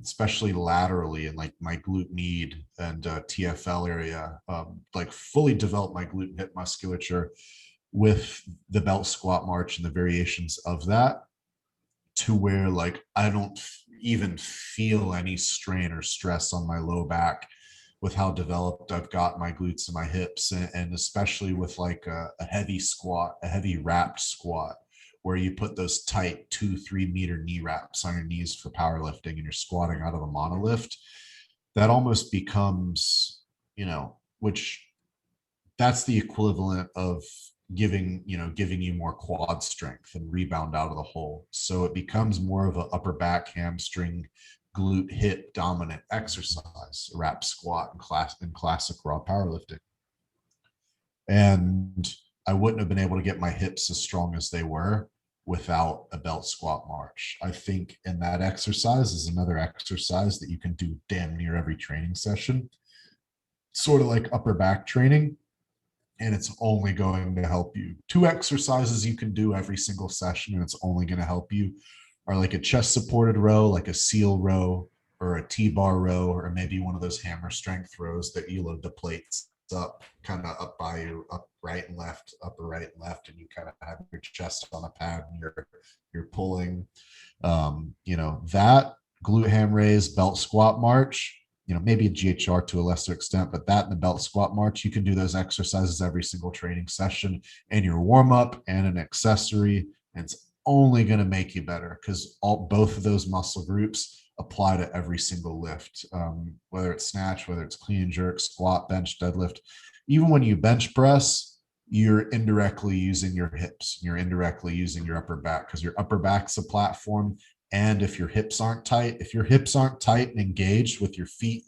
especially laterally, and like my glute med and TFL area, like fully developed my glute and hip musculature with the belt squat march and the variations of that, to where like I don't even feel any strain or stress on my low back with how developed I've got my glutes and my hips, and especially with like a heavy squat, a heavy wrapped squat, where you put those tight 2-3 meter knee wraps on your knees for powerlifting and you're squatting out of a monolift. That almost becomes, which that's the equivalent of giving you more quad strength and rebound out of the hole. So it becomes more of a upper back, hamstring, glute, hip dominant exercise, wrap squat in classic raw powerlifting. And I wouldn't have been able to get my hips as strong as they were without a belt squat march. I think in that exercise is another exercise that you can do damn near every training session, sort of like upper back training, and it's only going to help you. Two exercises you can do every single session, and it's only going to help you, are like a chest supported row, like a seal row, or a T-bar row, or maybe one of those hammer strength rows that you load the plates up, kind of up by you, up right and left, upper right and left, and you kind of have your chest on a pad and you're pulling. That glute ham raise, belt squat march, maybe a GHR to a lesser extent, but that and the belt squat march, you can do those exercises every single training session in your warm up and an accessory. And it's only going to make you better, because both of those muscle groups apply to every single lift, whether it's snatch, whether it's clean and jerk, squat, bench, deadlift. Even when you bench press, you're indirectly using your hips, you're indirectly using your upper back, because your upper back's a platform. And if your hips aren't tight and engaged with your feet,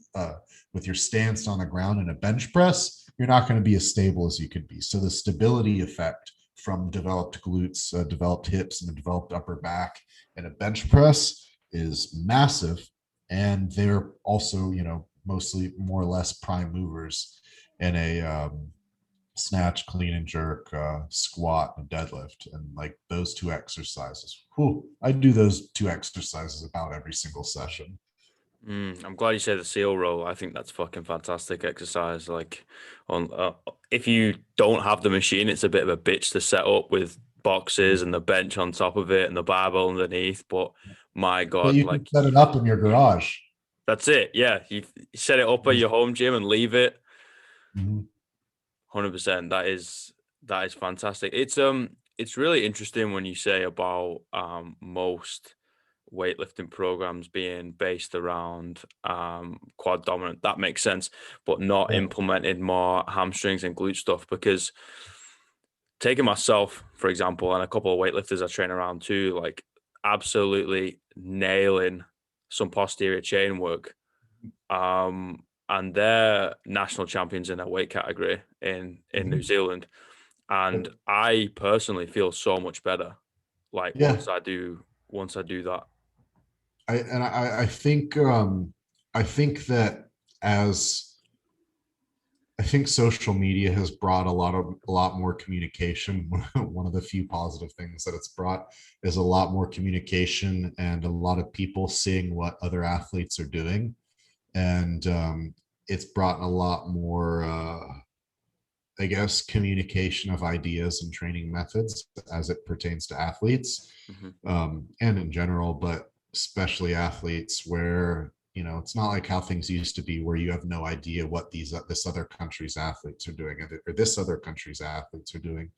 with your stance on the ground in a bench press, you're not going to be as stable as you could be. So the stability effect from developed glutes, developed hips, and a developed upper back in a bench press is massive. And they're also, mostly more or less prime movers in a snatch, clean and jerk, squat, and deadlift. And like those two exercises, I do those two exercises about every single session. I'm glad you said the seal roll. I think that's fucking fantastic exercise. Like, on if you don't have the machine, it's a bit of a bitch to set up with boxes and the bench on top of it and the barbell underneath. But my But God, you can like set it up in your garage. that's it. Yeah, you set it up at your home gym and leave it. Mhm. 100%. That is fantastic. It's really interesting when you say about most weightlifting programs being based around quad dominant. That makes sense, but not Yeah. implemented more hamstrings and glute stuff. Because taking myself, for example, and a couple of weightlifters I train around too, like absolutely nailing some posterior chain work. And they're national champions in their weight category in New Mhm. Zealand. And I personally feel so much better like Yeah. once I do that. I think that as I think social media has brought a lot more communication. One of the few positive things that it's brought is a lot more communication and a lot of people seeing what other athletes are doing, and it's brought a lot more, I guess, communication of ideas and training methods as it pertains to athletes, Hmm. and in general, but especially athletes, where it's not like how things used to be, where you have no idea what this other country's athletes are doing, or this other country's athletes are doing.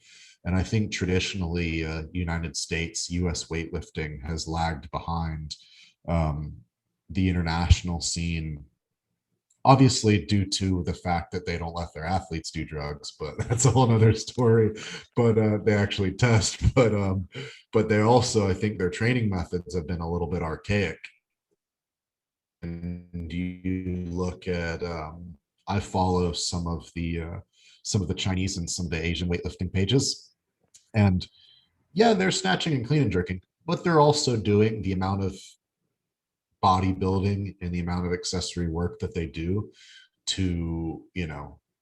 And I think traditionally, United States, U.S. weightlifting has lagged behind um, the international scene, obviously due to the fact that they don't let their athletes do drugs, but that's a whole nother story. But they actually test, but they also, I think their training methods have been a little bit archaic. And you look at, I follow some of the Chinese and some of the Asian weightlifting pages, and yeah, they're snatching and clean and jerking, but they're also doing the amount of bodybuilding and the amount of accessory work that they do to,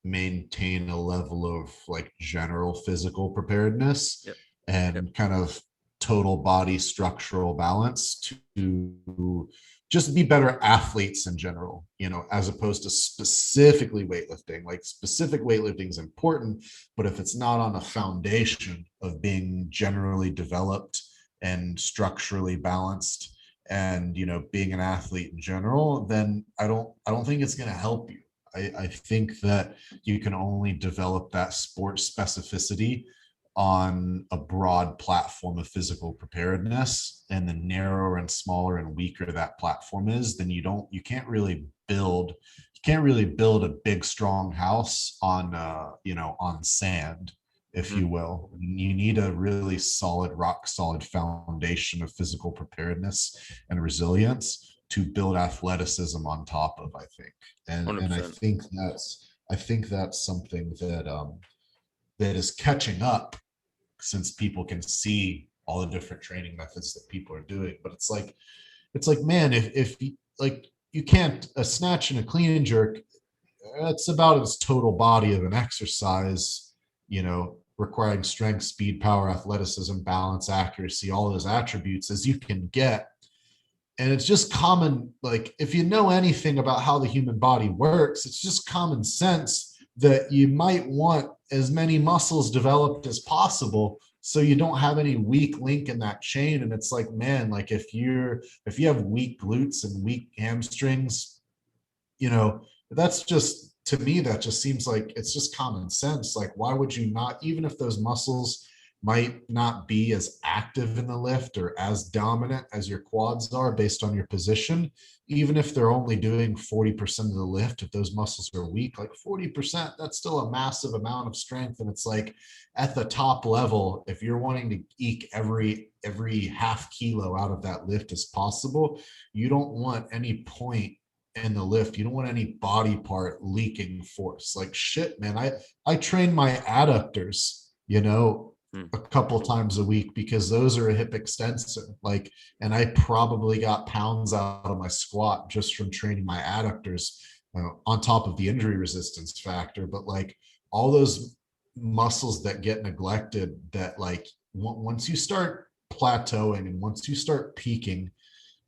maintain a level of like general physical preparedness Yep. Yep. and kind of total body structural balance to just be better athletes in general, as opposed to specifically weightlifting. Like specific weightlifting is important, but if it's not on a foundation of being generally developed and structurally balanced and being an athlete in general, then I don't think it's going to help you. I think that you can only develop that sport specificity on a broad platform of physical preparedness, and the narrower and smaller and weaker that platform is, then you can't really build a big strong house on on sand, if Mhm. you will. You need a really solid, rock solid foundation of physical preparedness and resilience to build athleticism on top of, I think. And I 100%. think that's something that is catching up, since people can see all the different training methods that people are doing. But it's like, man, if like you can't, a snatch and a clean and jerk, that's about as total body of an exercise, requiring strength, speed, power, athleticism, balance, accuracy, all those attributes as you can get. And it's just common, like if you know anything about how the human body works, it's just common sense that you might want as many muscles developed as possible so you don't have any weak link in that chain. And it's like, man, like if you have weak glutes and weak hamstrings, that's just, to me, that just seems like it's just common sense. Like, why would you not, even if those muscles might not be as active in the lift or as dominant as your quads are based on your position, even if they're only doing 40% of the lift, if those muscles are weak, like 40%, that's still a massive amount of strength. And it's like, at the top level, if you're wanting to eke every half kilo out of that lift as possible, you don't want any point in the lift, you don't want any body part leaking force. Like, shit, man, I train my adductors, Mm. a couple times a week, because those are a hip extensor. Like, and I probably got pounds out of my squat just from training my adductors, on top of the injury resistance factor. But like, all those muscles that get neglected, that like once you start plateauing and once you start peaking,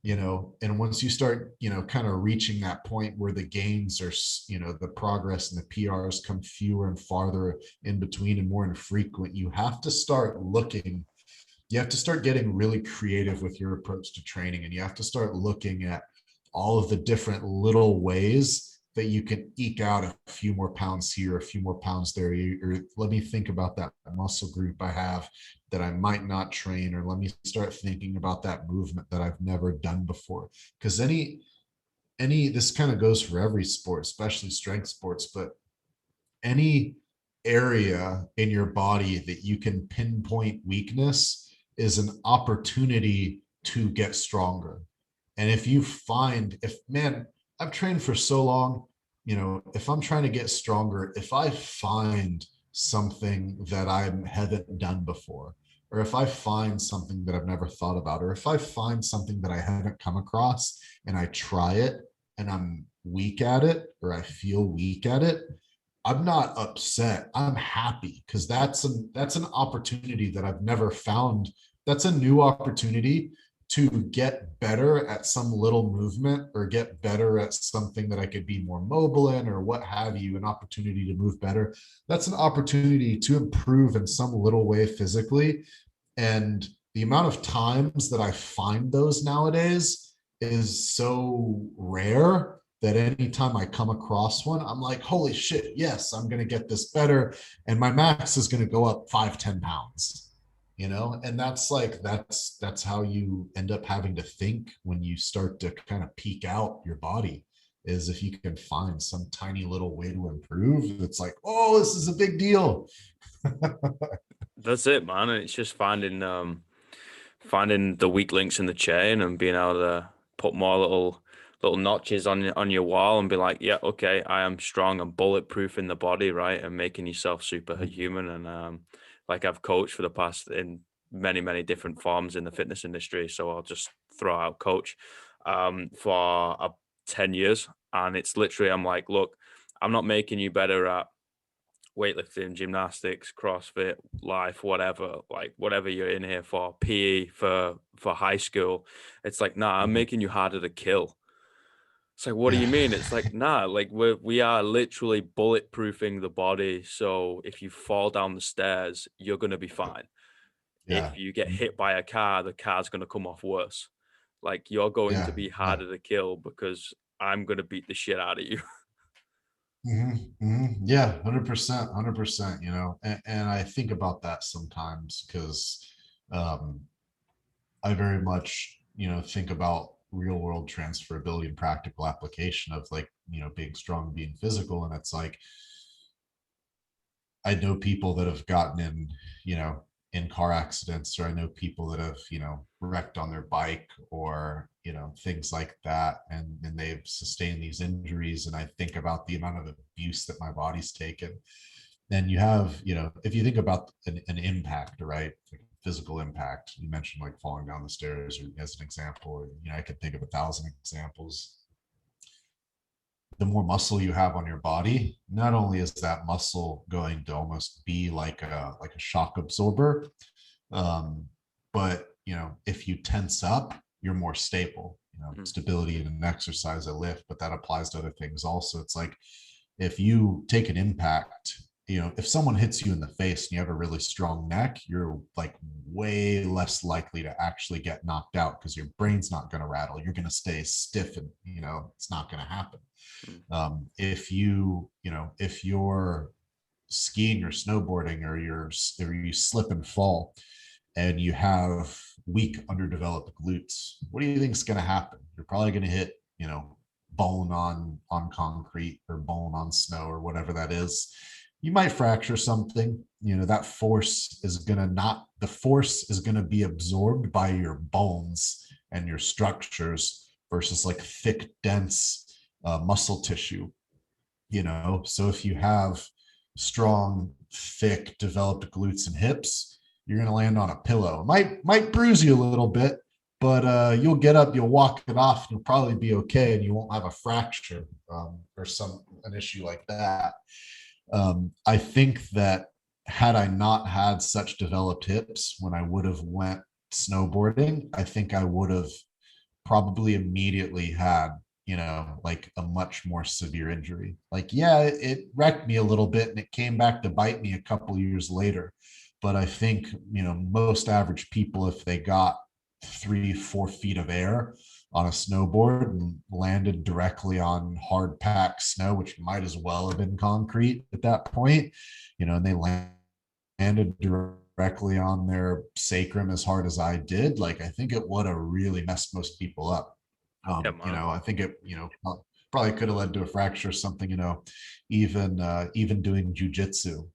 and once you start, kind of reaching that point where the gains are, the progress and the PRs come fewer and farther in between and more infrequent, you have to start getting really creative with your approach to training. And you have to start looking at all of the different little ways that you can eke out a few more pounds here, a few more pounds there. Or let me think about that muscle group I have that I might not train, or let me start thinking about that movement that I've never done before. Because this kind of goes for every sport, especially strength sports, but any area in your body that you can pinpoint weakness is an opportunity to get stronger. And if, man, I've trained for so long, if I'm trying to get stronger, if I find something that I haven't done before, or if I find something that I've never thought about, or if I find something that I haven't come across and I try it and I'm weak at it, or I feel weak at it, I'm not upset. I'm happy, because that's an opportunity that I've never found. That's a new opportunity to get better at some little movement, or get better at something that I could be more mobile in, or what have you, an opportunity to move better. That's an opportunity to improve in some little way physically. And the amount of times that I find those nowadays is so rare that anytime I come across one, I'm like, holy shit, yes, I'm going to get this better. And my max is going to go up 5-10 pounds, and that's how you end up having to think when you start to kind of peak out your body, is if you can find some tiny little way to improve. It's like, oh, this is a big deal. That's it, man. And it's just finding the weak links in the chain and being able to put more little notches on your wall and be like, yeah, okay, I am strong and bulletproof in the body, right? And making yourself superhuman. And like I've coached for the past in many different forms in the fitness industry. So I'll just throw out coach for 10 years. And it's literally, I'm like, look, I'm not making you better at weightlifting, gymnastics, CrossFit, life, whatever, like whatever you're in here for, PE for high school. It's like, nah, I'm Mhm. making you harder to kill. It's like, what do Yeah. you mean? It's like, nah, like we are literally bulletproofing the body. So if you fall down the stairs, you're gonna be fine. Yeah. If you get Mhm. hit by a car, the car's gonna come off worse. Like you're going to Yeah. be Yeah. harder to kill because I'm gonna beat the shit out of you. Yeah, 100%, 100%, and I think about that sometimes because um, I very much, think about real world transferability and practical application of like, being strong, being physical. And it's like, I know people that have gotten in car accidents, or I know people that have, wrecked on their bike or, things like that. And they've sustained these injuries. And I think about the amount of abuse that my body's taken. Then you have, if you think about an impact, right? Like physical impact, you mentioned like falling down the stairs or as an example, or, I could think of 1,000 examples. The more muscle you have on your body, not only is that muscle going to almost be like a shock absorber, um, but if you tense up, you're more stable. Mm, Stability in an exercise, a lift, but that applies to other things also. It's like if you take an impact, if someone hits you in the face and you have a really strong neck, you're like way less likely to actually get knocked out because your brain's not going to rattle. You're going to stay stiff, and it's not going to happen. mm. If you're skiing or snowboarding, or you slip and fall and you have weak underdeveloped glutes, what do you think is going to happen? You're probably going to hit bone on concrete or bone on snow or whatever that is. You might fracture something. That force is going to not the force is going to be absorbed by your bones and your structures versus like thick dense muscle tissue. So if you have strong, thick, developed glutes and hips, you're going to land on a pillow. Might bruise you a little bit, but you'll get up, you'll walk it off, and you'll probably be okay, and you won't have a fracture or an issue like that. I think that had I not had such developed hips when I would have went snowboarding, I think I would have probably immediately had like a much more severe injury. Like, yeah, it wrecked me a little bit and it came back to bite me a couple years later. But I think most average people, if they got 3-4 feet of air on a snowboard and landed directly on hard packed snow, which might as well have been concrete at that point, and they landed directly on their sacrum as hard as I did, like I think it would have really messed most people up. Yeah, man. I think it, probably could have led to a fracture or something, even doing jujitsu.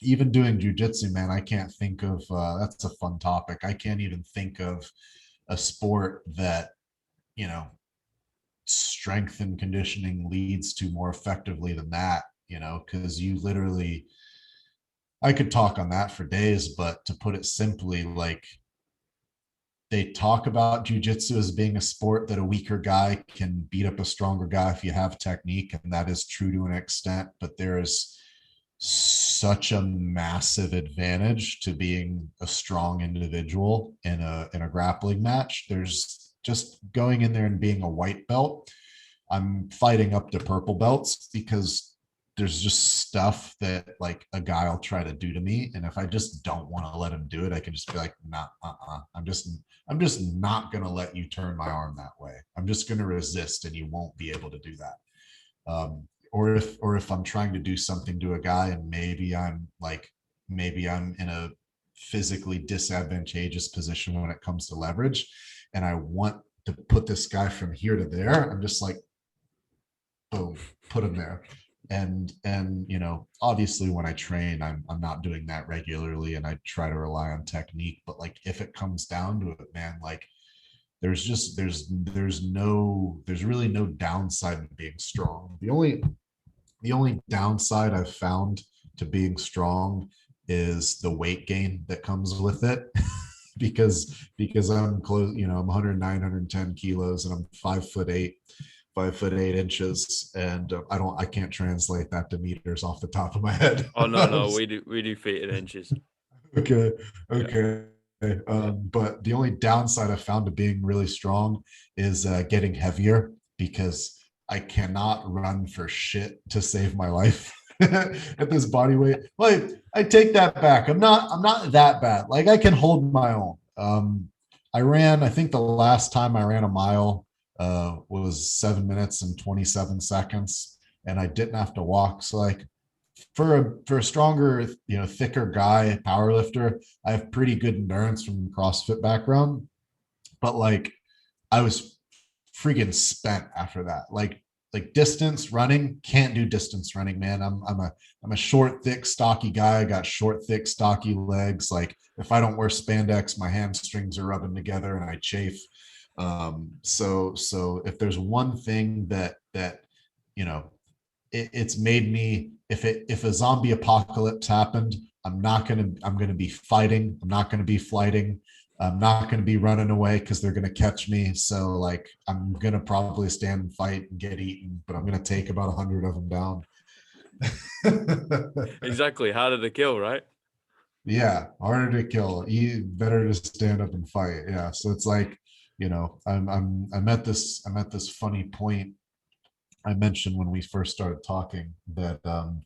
Even doing jujitsu, man, I can't think of that's a fun topic. I can't even think of a sport that, you know, strength and conditioning leads to more effectively than that, because you literally I could talk on that for days, but to put it simply, like they talk about jujitsu as being a sport that a weaker guy can beat up a stronger guy if you have technique, and that is true to an extent. But there is such a massive advantage to being a strong individual in a grappling match. There's just going in there and being a white belt. I'm fighting up to purple belts because there's just stuff that like a guy will try to do to me, and if I just don't want to let him do it, I can just be like, nah, I'm just not gonna let you turn my arm that way. I'm just gonna resist, and you won't be able to do that. Or if I'm trying to do something to a guy, and maybe I'm in a physically disadvantageous position when it comes to leverage, and I want to put this guy from here to there, I'm just like, boom, put him there. And obviously when I train, I'm not doing that regularly, and I try to rely on technique. But like if it comes down to it, man, like there's really no downside to being strong. The only downside I've found to being strong is the weight gain that comes with it. because I'm close, I'm 109, 110 kilos, and I'm 5'8", 5'8" and I can't translate that to meters off the top of my head. Oh no, no, we do feet in inches. Okay. Yeah. Okay. But the only downside I found to being really strong is getting heavier, because I cannot run for shit to save my life at this body weight. Like, I take that back. I'm not that bad. Like, I can hold my own. I think the last time I ran a mile was 7 minutes and 27 seconds, and I didn't have to walk. So, like, for a stronger, thicker guy, power lifter, I have pretty good endurance from CrossFit background. But like, I was freaking spent after that. Like distance running, can't do distance running, man. I'm a short, thick, stocky guy. I got short, thick, stocky legs. Like, if I don't wear spandex, my hamstrings are rubbing together and I chafe. So if there's one thing that you know it's made me, if a zombie apocalypse happened, I'm gonna be fighting. I'm not gonna be flighting. I'm not gonna be running away because they're gonna catch me. So, like, I'm gonna probably stand and fight and get eaten, but I'm gonna take about 100 of them down. Exactly. Harder to kill, right? Yeah, harder to kill. Better to stand up and fight. Yeah. So it's like, I'm at this funny point. I mentioned when we first started talking that I'm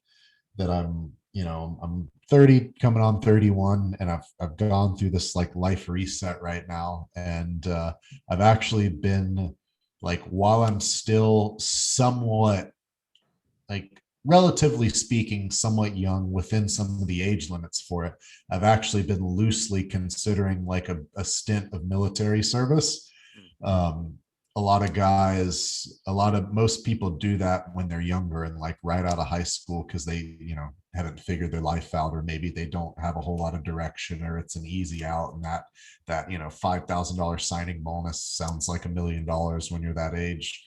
30, coming on 31, and I've gone through this like life reset right now. And I've actually been, like, while I'm still somewhat, like, relatively speaking, somewhat young within some of the age limits for it, I've actually been loosely considering like a stint of military service. Mm. um, most people do that when they're younger and like right out of high school, because they haven't figured their life out, or maybe they don't have a whole lot of direction, or it's an easy out, and that $5,000 signing bonus sounds like $1 million when you're that age.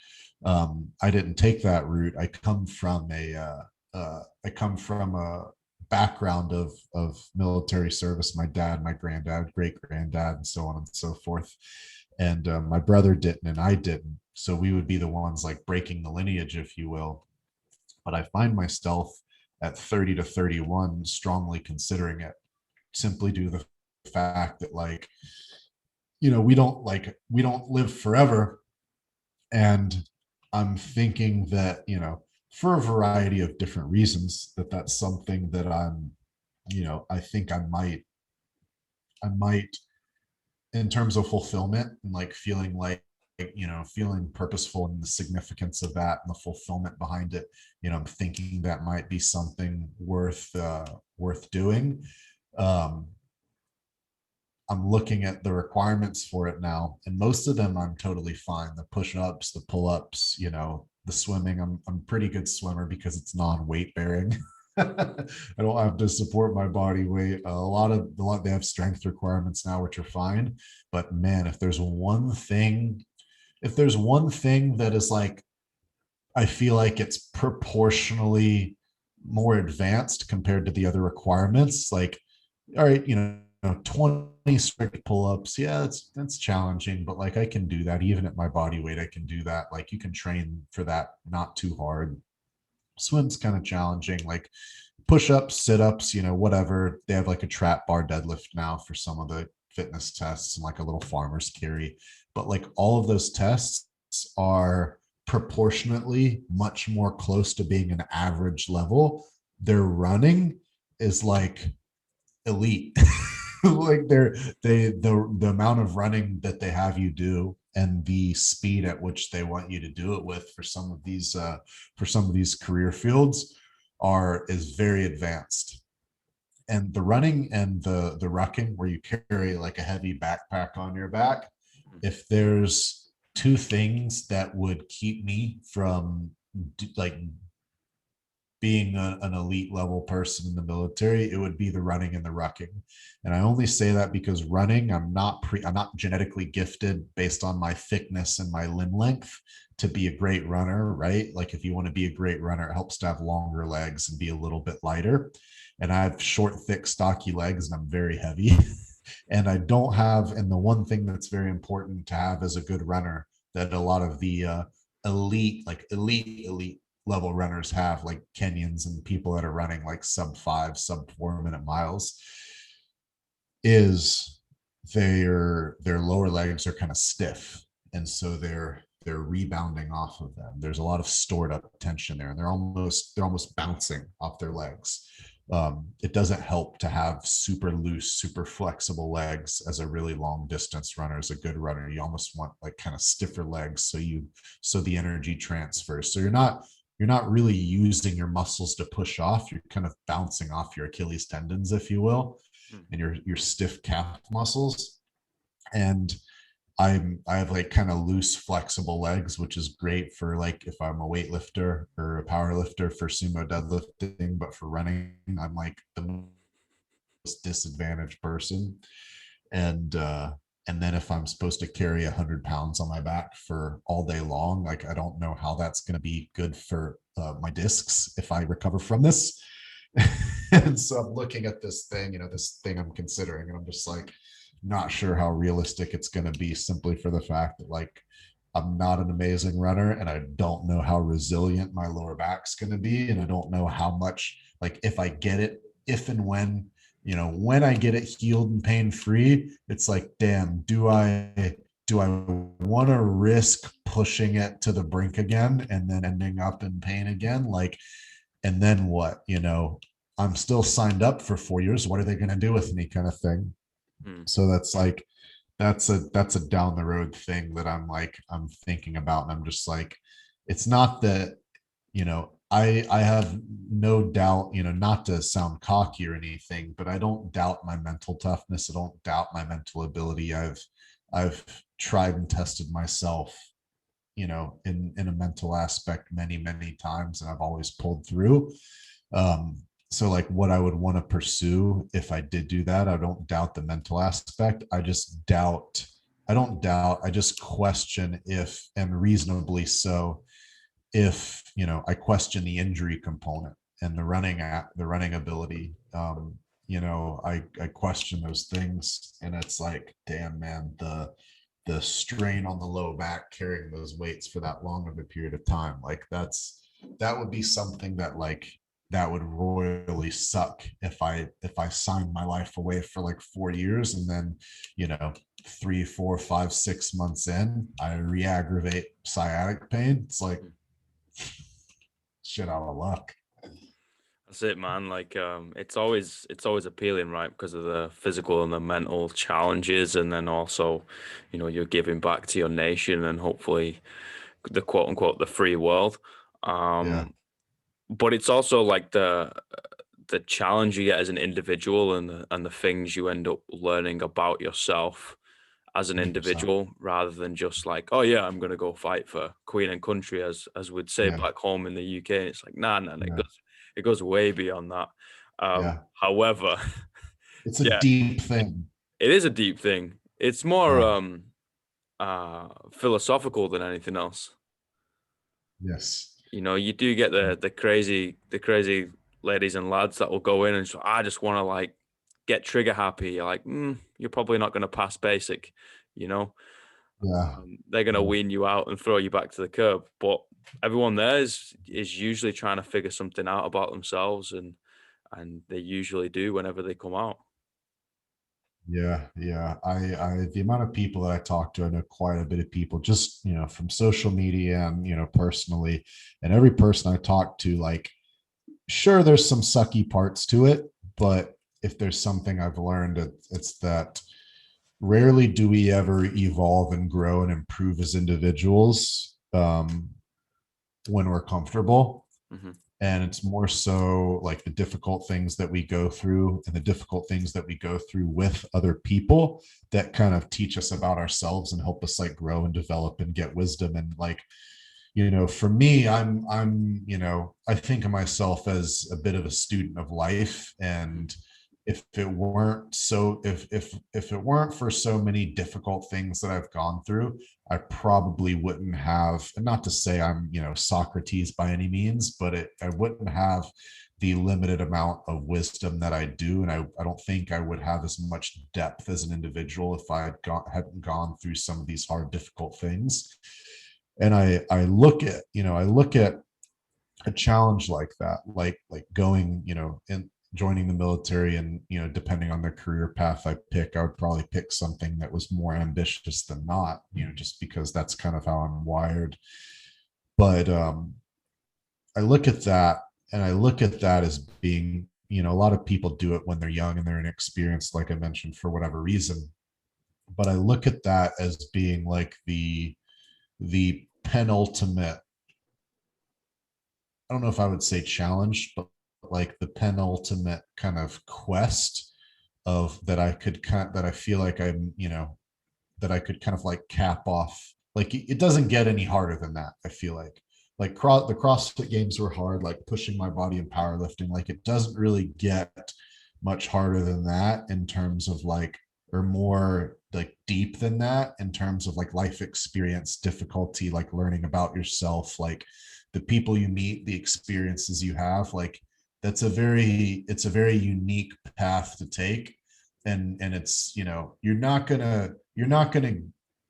I didn't take that route. I come from a background of military service. My dad, my granddad, great granddad, and so on and so forth. And my brother didn't, and I didn't. So we would be the ones like breaking the lineage, if you will. But I find myself at 30 to 31 strongly considering it, simply due to the fact that, like, we don't live forever. And I'm thinking that, for a variety of different reasons, that's something that I think I might, in terms of fulfillment and like feeling like, feeling purposeful in the significance of that and the fulfillment behind it. I'm thinking that might be something worth doing. Um, I'm looking at the requirements for it now, and most of them I'm totally fine. The push-ups, the pull-ups, the swimming. I'm pretty good swimmer because it's non-weight bearing. I don't have to support my body weight. They have strength requirements now, which are fine. But man, if there's one thing that is like, I feel like it's proportionally more advanced compared to the other requirements. Like, all right, 20 strict pull-ups. Yeah, that's challenging, but like, I can do that. Even at my body weight, I can do that. Like, you can train for that, not too hard. Swim's kind of challenging. Like, push-ups, sit-ups, whatever. They have like a trap bar deadlift now for some of the fitness tests, and like a little farmer's carry. But like, all of those tests are proportionately much more close to being an average level. Their running is like elite. Like, the amount of running that they have you do, and the speed at which they want you to do it with, for some of these career fields, is very advanced. And the running and the rucking, where you carry like a heavy backpack on your back, Mm. if there's two things that would keep me from like being an elite level person in the military, it would be the running and the rucking. And I only say that because running, I'm not genetically gifted based on my thickness and my limb length to be a great runner, right? Like, if you want to be a great runner, it helps to have longer legs and be a little bit lighter. and I have short, thick, stocky legs, and I'm very heavy. And I don't have, and the one thing that's very important to have as a good runner that a lot of the elite level runners have, like Kenyans and people that are running like sub 5, sub 4 minute miles, is their lower legs are kind of stiff, and so they're rebounding off of them. There's a lot of stored up tension there, and they're almost bouncing off their legs. It doesn't help to have super loose, super flexible legs as a really long distance runner, as a good runner. You almost want like kind of stiffer legs, so the energy transfers. So you're not really using your muscles to push off. You're kind of bouncing off your Achilles tendons, if you will, Mm. and your stiff calf muscles. And I have like kind of loose, flexible legs, which is great for like if I'm a weightlifter or a power lifter for sumo deadlifting. But for running, I'm like the most disadvantaged person. And then if I'm supposed to carry 100 pounds on my back for all day long, like I don't know how that's going to be good for my discs if I recover from this. And so I'm looking at this thing, this thing I'm considering, and I'm just like, not sure how realistic it's going to be, simply for the fact that like I'm not an amazing runner, and I don't know how resilient my lower back's going to be, and I don't know how much, like, if I get it, if and when I get it healed and pain free, it's like, damn, do I want to risk pushing it to the brink again and then ending up in pain again? Like, and then what? I'm still signed up for 4 years. What are they going to do with me, kind of thing? Mm. So that's like, that's a down the road thing that I'm thinking about, and I'm just like, it's not that, I have no doubt, not to sound cocky or anything, but I don't doubt my mental toughness. I don't doubt my mental ability. I've tried and tested myself, in a mental aspect many, many times, and I've always pulled through. Um, so like what I would want to pursue if I did do that, I don't doubt the mental aspect. I just question if, and reasonably so, if I question the injury component and the running ability. I question those things, and it's like, damn man, the strain on the low back carrying those weights for that long of a period of time, like that would be something that would royally suck if I signed my life away for like 4 years, and then, you know 3, 4, 5, 6 months in, I re-aggravate sciatic pain. It's like Mm. shit out of luck. That's it, man. Like, it's always appealing, right? Because of the physical and the mental challenges, and then also, you're giving back to your nation and hopefully the quote unquote the free world. Yeah, But it's also like the challenge you get as an individual, and the things you end up learning about yourself as an 100%. individual, rather than just like, oh yeah, I'm gonna go fight for Queen and country, as we'd say Yeah, back home in the UK. And it's like, nah, nah, nah, yeah, it goes way beyond that. yeah. However, It's a yeah, deep thing. it is a deep thing. It's more Yeah. philosophical than anything else. Yes. You do get the crazy ladies and lads that will go in and I just want to like get trigger happy. You're like, you're probably not going to pass basic, you know. Yeah. They're going to Yeah. wean you out and throw you back to the curb. But everyone there is usually trying to figure something out about themselves, and they usually do whenever they come out. Yeah, yeah. The amount of people that I talk to, I know quite a bit of people, just from social media and personally, and every person I talk to, like, sure, there's some sucky parts to it, but if there's something I've learned, it's that rarely do we ever evolve and grow and improve as individuals, when we're comfortable. Hmm. And it's more so like the difficult things that we go through, and the difficult things that we go through with other people, that kind of teach us about ourselves and help us like grow and develop and get wisdom. And like, for me, I think of myself as a bit of a student of life. And if it weren't for so many difficult things that I've gone through, I probably wouldn't have, and not to say I'm Socrates by any means, but I wouldn't have the limited amount of wisdom that I do. And I don't think I would have as much depth as an individual if I hadn't gone through some of these hard, difficult things. And I look at, I look at a challenge like that, like going, and joining the military, and depending on the career path I pick, I would probably pick something that was more ambitious than not, just because that's kind of how I'm wired. But I look at that, and I look at that as being, a lot of people do it when they're young and they're inexperienced, like I mentioned, for whatever reason. But I look at that as being like the penultimate, I don't know if I would say challenge, but like the penultimate kind of quest of that I could kind that I feel like I'm, that I could kind of like cap off. Like it doesn't get any harder than that. I feel like the CrossFit games were hard, like pushing my body in powerlifting. Like it doesn't really get much harder than that in terms of like, or more like deep than that in terms of like life experience, difficulty, like learning about yourself, like the people you meet, the experiences you have. Like it's a very unique path to take. And it's, you're not gonna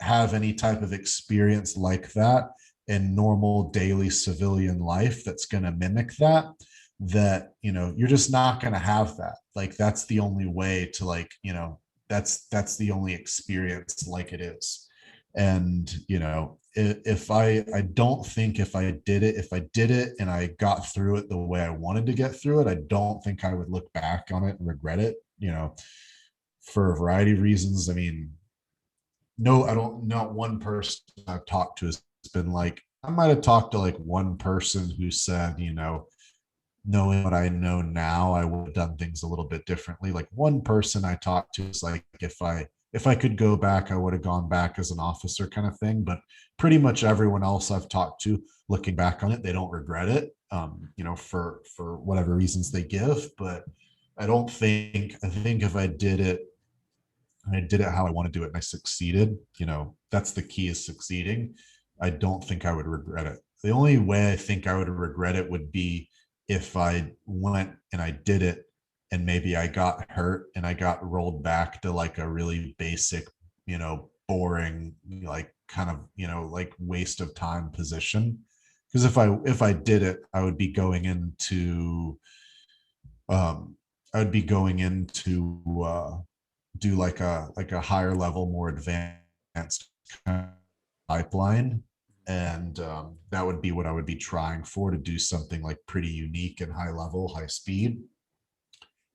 have any type of experience like that in normal daily civilian life that's going to mimic that you're just not going to have that. Like that's the only way to, like, that's the only experience like it is. And if I don't think if I did it and I got through it the way I wanted to get through it, I don't think I would look back on it and regret it, for a variety of reasons. I mean, no, I don't, not one person I've talked to has been like, I might have talked to like one person who said, knowing what I know now, I would have done things a little bit differently. Like one person I talked to is like, if I could go back, I would have gone back as an officer, kind of thing. But pretty much everyone else I've talked to, looking back on it, they don't regret it. For whatever reasons they give. But I think if I did it and I did it how I want to do it and I succeeded, that's the key, is succeeding. I don't think I would regret it. The only way I think I would regret it would be if I went and I did it and maybe I got hurt and I got rolled back to like a really basic, boring, like kind of, like waste of time position. Because if I did it, I would be going into I'd be going into do like a higher level, more advanced kind of pipeline. And that would be what I would be trying for, to do something like pretty unique and high level, high speed.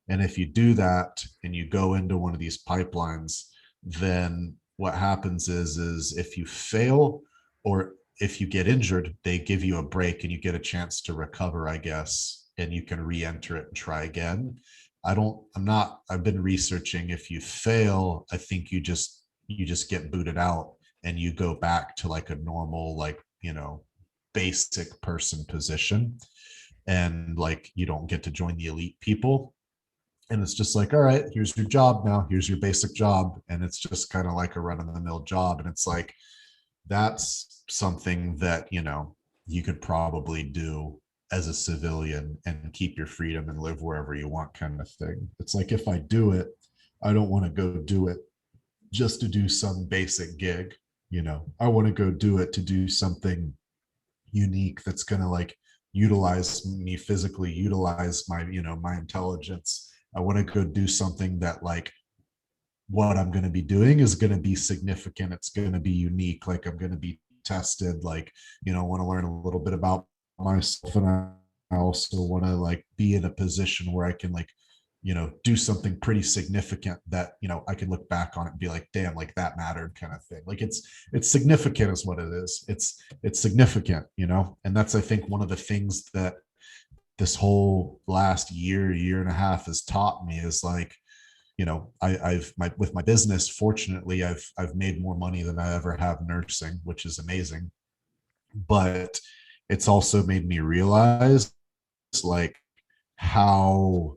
And if you do that and you go into one of these pipelines, then what happens is if you fail or if you get injured, they give you a break and you get a chance to recover, I guess, and you can re-enter it and try again. I've been researching. If you fail, I think you just get booted out and you go back to like a normal, like, basic person position. And like, you don't get to join the elite people. And it's just like, all right, here's your job now, here's your basic job. And it's just kind of like a run-of-the-mill job. And it's like, that's something that, you could probably do as a civilian and keep your freedom and live wherever you want, kind of thing. It's like, if I do it, I don't want to go do it just to do some basic gig. I want to go do it to do something unique that's going to like utilize me physically, utilize my, my intelligence. I want to go do something that, like, what I'm going to be doing is going to be significant. It's going to be unique. Like, I'm going to be tested. Like, I want to learn a little bit about myself. And I also want to like be in a position where I can like, do something pretty significant that, I can look back on it and be like, damn, like that mattered, kind of thing. Like it's significant is what it is. It's significant, and that's, I think, one of the things that this whole last year and a half has taught me is like, I've with my business, fortunately, I've made more money than I ever have nursing, which is amazing. But it's also made me realize like how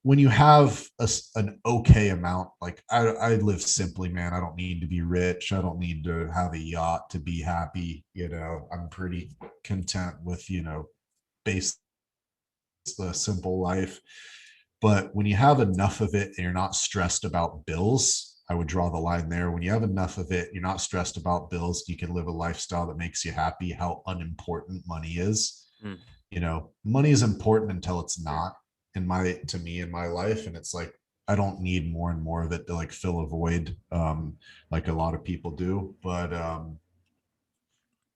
when you have an okay amount, like I live simply, man. I don't need to be rich. I don't need to have a yacht to be happy. I'm pretty content with, basic the simple life. But when you have enough of it and you're not stressed about bills, I would draw the line there. When you have enough of it, you're not stressed about bills, you can live a lifestyle that makes you happy. How unimportant money is. Mm. Money is important until it's not, to me, in my life. And it's like, I don't need more and more of it to like fill a void, like a lot of people do. But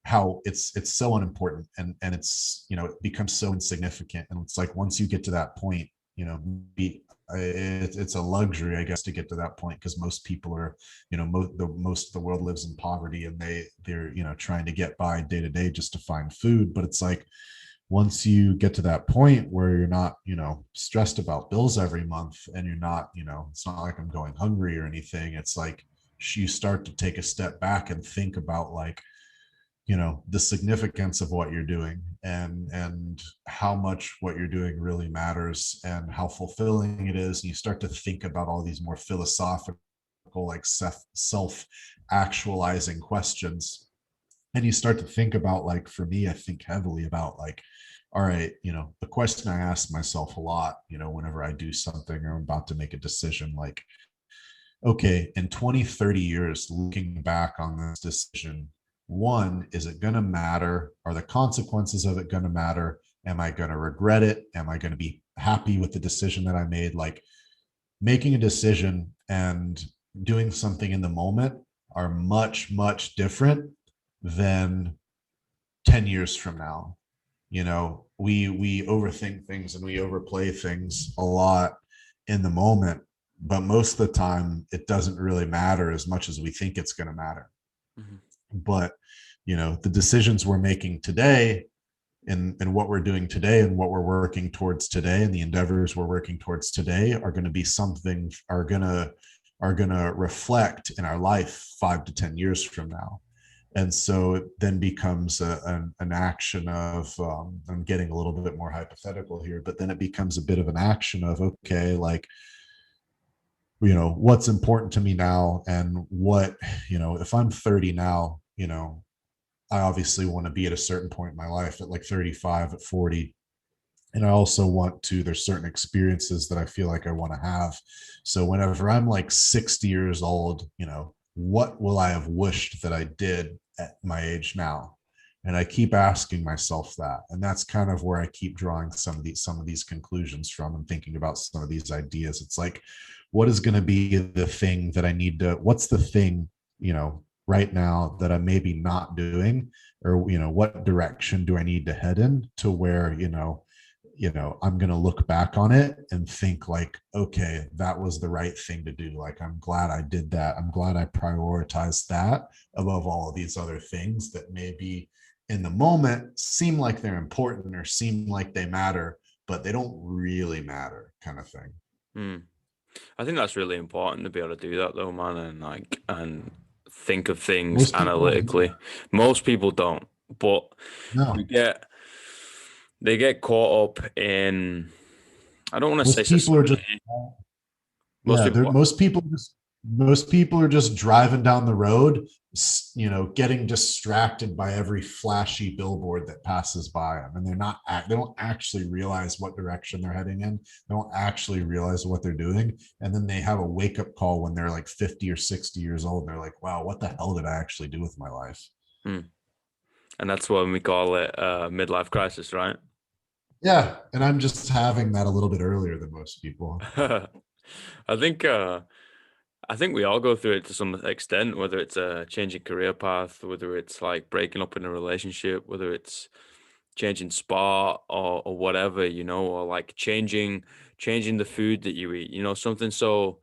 how it's so unimportant, and it's, it becomes so insignificant. And it's like, once you get to that point, it's a luxury, I guess, to get to that point, because most people are, most of the world lives in poverty, and they're trying to get by day to day just to find food. But it's like, once you get to that point where you're not, stressed about bills every month, and you're not, it's not like I'm going hungry or anything. It's like you start to take a step back and think about, like, the significance of what you're doing, and how much what you're doing really matters, and how fulfilling it is. And you start to think about all these more philosophical, like self actualizing questions. And you start to think about, like, for me, I think heavily about, like, all right, the question I ask myself a lot, whenever I do something or I'm about to make a decision, like, okay, in 20, 30 years, looking back on this decision, one, is it going to matter? Are the consequences of it going to matter? Am I going to regret it? Am I going to be happy with the decision that I made? Like, making a decision and doing something in the moment are much, much different than 10 years from now. We overthink things and we overplay things a lot in the moment, but most of the time it doesn't really matter as much as we think it's going to matter. Mhm. But the decisions we're making today, and what we're doing today, and what we're working towards today, and the endeavors we're working towards today are going to be something, are going to reflect in our life 5 to 10 years from now. And so it then becomes an action of, I'm getting a little bit more hypothetical here, but then it becomes a bit of an action of, okay, like, what's important to me now, and what, if I'm 30 now, I obviously want to be at a certain point in my life, at like 35, at 40. And I also want to, there's certain experiences that I feel like I want to have. So whenever I'm like 60 years old, what will I have wished that I did at my age now? And I keep asking myself that. And that's kind of where I keep drawing some of these conclusions from, and thinking about some of these ideas. It's like, what is going to be the thing that I need to, what's the thing, right now, that I'm maybe not doing? Or, what direction do I need to head in, to where, I'm going to look back on it and think, like, okay, that was the right thing to do. Like, I'm glad I did that. I'm glad I prioritized that above all of these other things that maybe in the moment seem like they're important, or seem like they matter, but they don't really matter, kind of thing. Mm. I think that's really important to be able to do that though, man, and think of things Most people don't do analytically. that. Most people don't, but they No, get they get caught up in, I don't want to say most people are just, society. Most yeah, people they're what? most people are just driving down the road, getting distracted by every flashy billboard that passes by them, and they don't actually realize what direction they're heading in. They don't actually realize what they're doing, and then they have a wake up call when they're like 50 or 60 years old, and they're like, "Wow, what the hell did I actually do with my life?" Hmm. And that's what we call it midlife crisis, right? Yeah, and I'm just having that a little bit earlier than most people. I think uh I think we all go through it to some extent, whether it's a changing career path, whether it's like breaking up in a relationship, whether it's changing sport or whatever, or like changing the food that you eat, something so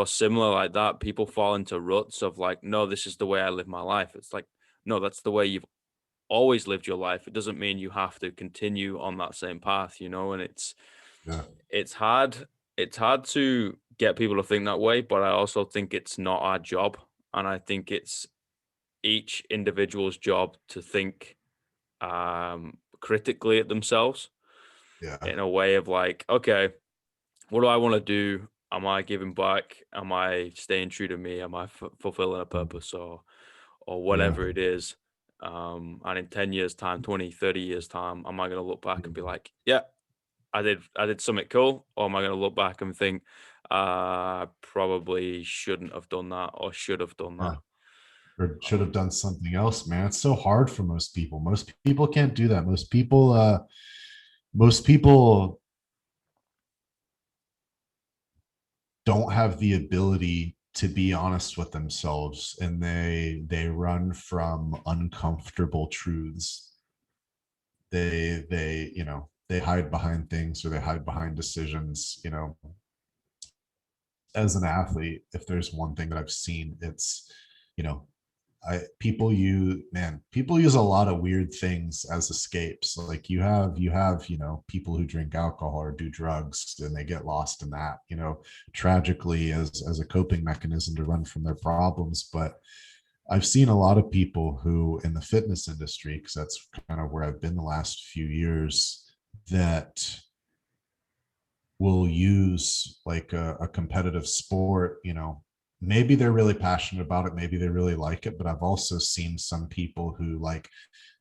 similar like that. People fall into ruts of like, no, this is the way I live my life. It's like, no, that's the way you've always lived your life. It doesn't mean you have to continue on that same path, and Yeah, it's hard. It's hard to get people to think that way, but I also think it's not our job. And I think it's each individual's job to think critically at themselves yeah, in a way of like, okay, what do I want to do? Am I giving back? Am I staying true to me? Am I fulfilling a purpose or yeah. whatever it is? And in 10 years time, 20, 30 years time, am I going to look back and be like, yeah, I did something cool, or am I going to look back and think I probably shouldn't have done that or should have done that? Yeah. Or should have Um, done something else, man. It's so hard for most people. Most people can't do that. Most people don't have the ability to be honest with themselves, and they run from uncomfortable truths. They hide behind things, or they hide behind decisions. As an athlete, if there's one thing that I've seen, it's, you know I people use a lot of weird things as escapes. Like you have people who drink alcohol or do drugs, and they get lost in that, tragically, as a coping mechanism to run from their problems. But I've seen a lot of people who, in the fitness industry, because that's kind of where I've been the last few years, that will use like a competitive sport. Maybe they're really passionate about it, maybe they really like it, but I've also seen some people who, like,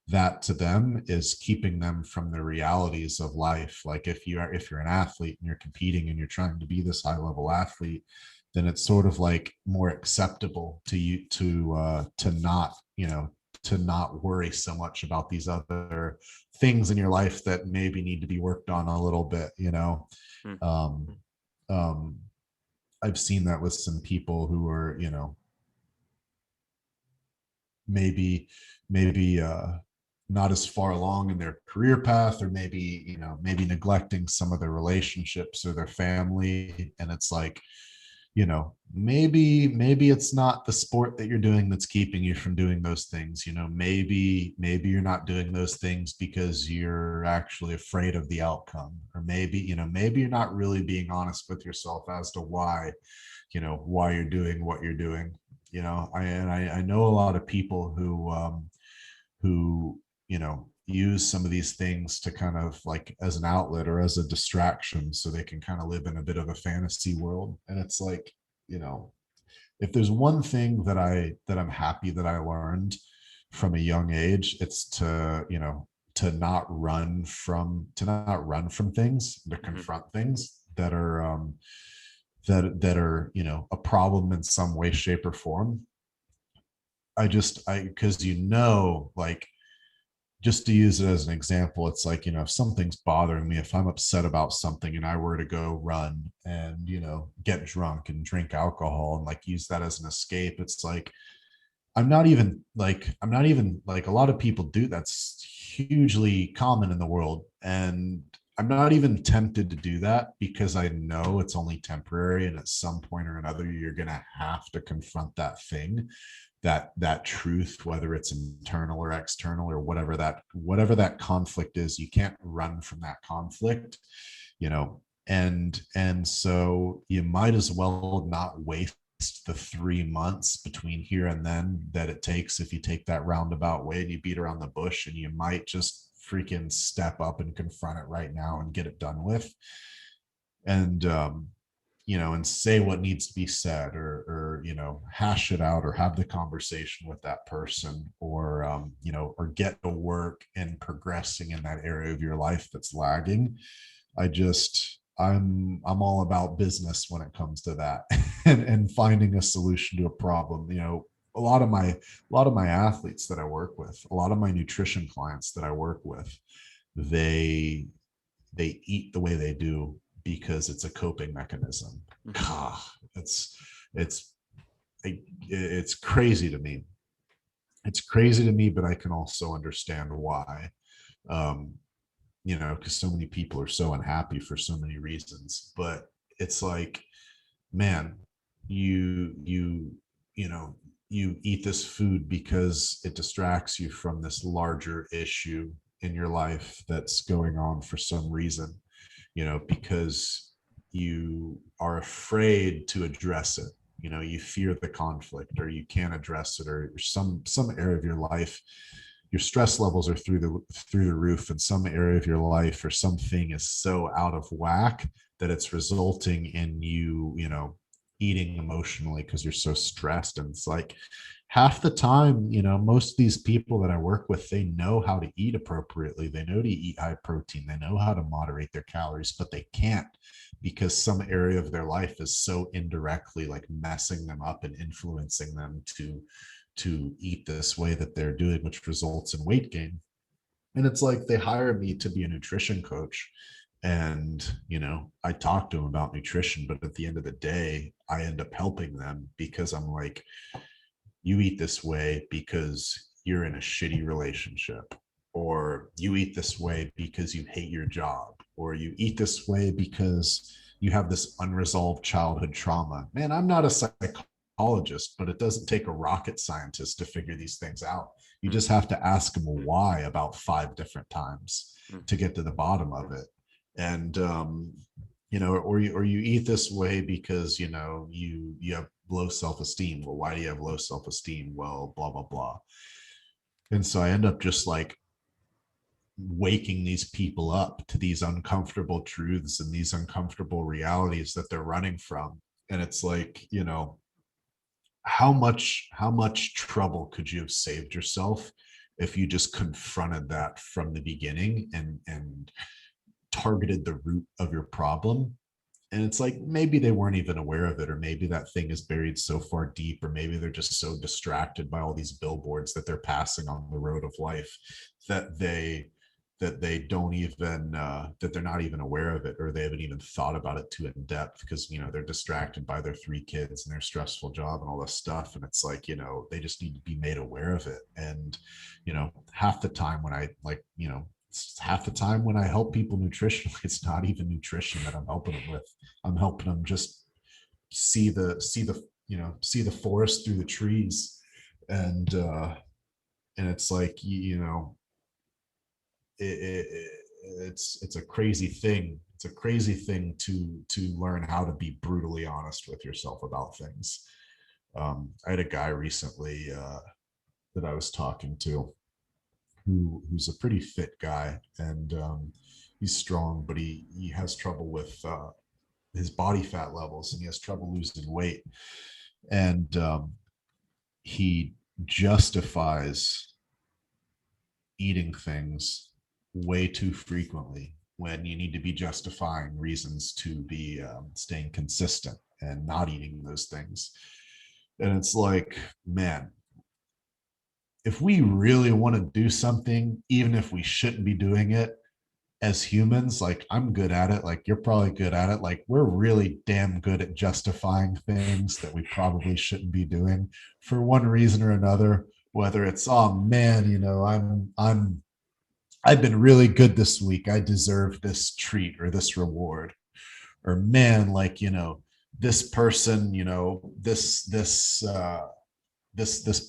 that to them is keeping them from the realities of life. Like, if you're an athlete and you're competing and you're trying to be this high level athlete, then it's sort of like more acceptable to you to not worry so much about these other things in your life that maybe need to be worked on a little bit. hmm, um, um, I've seen that with some people who are, maybe not as far along in their career path, or maybe neglecting some of their relationships or their family. And it's like, maybe it's not the sport that you're doing that's keeping you from doing those things. Maybe you're not doing those things because you're actually afraid of the outcome. Or maybe you're not really being honest with yourself as to why you're doing what you're doing. I know a lot of people who use some of these things to kind of, like, as an outlet or as a distraction, so they can kind of live in a bit of a fantasy world. And it's like, you know if there's one thing that I'm happy that I learned from a young age, it's to not run from things, to hmm, confront things that are a problem in some way, shape, or form. I because, like, just to use it as an example, it's like, if something's bothering me, if I'm upset about something and I were to go run and, get drunk and drink alcohol and, like, use that as an escape, it's like, I'm not even like a lot of people do. That's hugely common in the world. And I'm not even tempted to do that, because I know it's only temporary. And at some point or another, you're going to have to confront that thing, that truth, whether it's internal or external, or whatever that conflict is. You can't run from that conflict, you know and so you might as well not waste the 3 months between here and then that it takes, if you take that roundabout way and you beat around the bush, and you might just freaking step up and confront it right now and get it done with. And say what needs to be said, or hash it out, or have the conversation with that person, or get to work and progressing in that area of your life that's lagging. I'm all about business when it comes to that, and finding a solution to a problem. A lot of my athletes that I work with, a lot of my nutrition clients that I work with, they they eat the way they do because it's a coping mechanism. hmm. God, it's it's crazy to me. It's crazy to me, but I can also understand why. Um, because so many people are so unhappy for so many reasons. But it's like, man, you you know you eat this food because it distracts you from this larger issue in your life that's going on for some reason, because you are afraid to address it. You fear the conflict, or you can't address it, or some area of your life, your stress levels are through the roof in some area of your life, or something is so out of whack that it's resulting in you, eating emotionally because you're so stressed. And it's like, half the time, most of these people that I work with, they know how to eat appropriately. They know to eat high protein. They know how to moderate their calories, but they can't because some area of their life is so indirectly like messing them up and influencing them to eat this way that they're doing, which results in weight gain. And it's like they hire me to be a nutrition coach. And, I talk to them about nutrition, but at the end of the day, I end up helping them because I'm like, you eat this way because you're in a shitty relationship, or you eat this way because you hate your job, or you eat this way because you have this unresolved childhood trauma. Man, I'm not a psychologist, but it doesn't take a rocket scientist to figure these things out. You Mm, just have to ask them why about 5 different times mm, to get to the bottom of it. And or you eat this way because you have low self-esteem. Well, why do you have low self-esteem? Well, blah blah blah. And so I end up just like waking these people up to these uncomfortable truths and these uncomfortable realities that they're running from. And it's like, how much trouble could you have saved yourself if you just confronted that from the beginning and targeted the root of your problem? And it's like maybe they weren't even aware of it, or maybe that thing is buried so far deep, or maybe they're just so distracted by all these billboards that they're passing on the road of life that they don't even that they're not even aware of it, or they haven't even thought about it too in depth because they're distracted by their 3 kids and their stressful job and all this stuff. And it's like they just need to be made aware of it. And half the time when I like half the time when I help people nutritionally, it's not even nutrition that I'm helping them with. I'm helping them just see the forest through the trees. And it's like it's a crazy thing. It's a crazy thing to learn how to be brutally honest with yourself about things. I had a guy recently that I was talking to who's a pretty fit guy, and he's strong, but he has trouble with his body fat levels, and he has trouble losing weight. And he justifies eating things way too frequently when you need to be justifying reasons to be staying consistent and not eating those things. And it's like, man, if we really want to do something, even if we shouldn't be doing it, as humans, like I'm good at it, like you're probably good at it, like we're really damn good at justifying things that we probably shouldn't be doing for one reason or another. Whether it's, oh man, I've been really good this week, I deserve this treat or this reward. Or man, like this person, this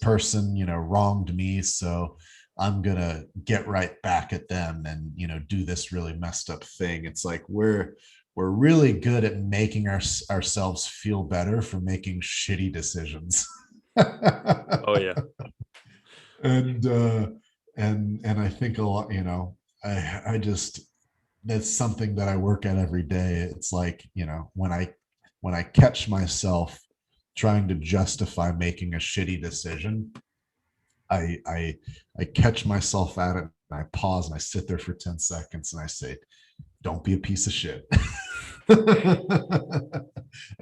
person wronged me, so I'm gonna get right back at them and do this really messed up thing. It's like we're really good at making ourselves feel better for making shitty decisions. oh yeah. and and I think a lot, I just, that's something that I work at every day. It's like when I catch myself trying to justify making a shitty decision, I catch myself at it, and I pause and I sit there for 10 seconds and I say, don't be a piece of shit. I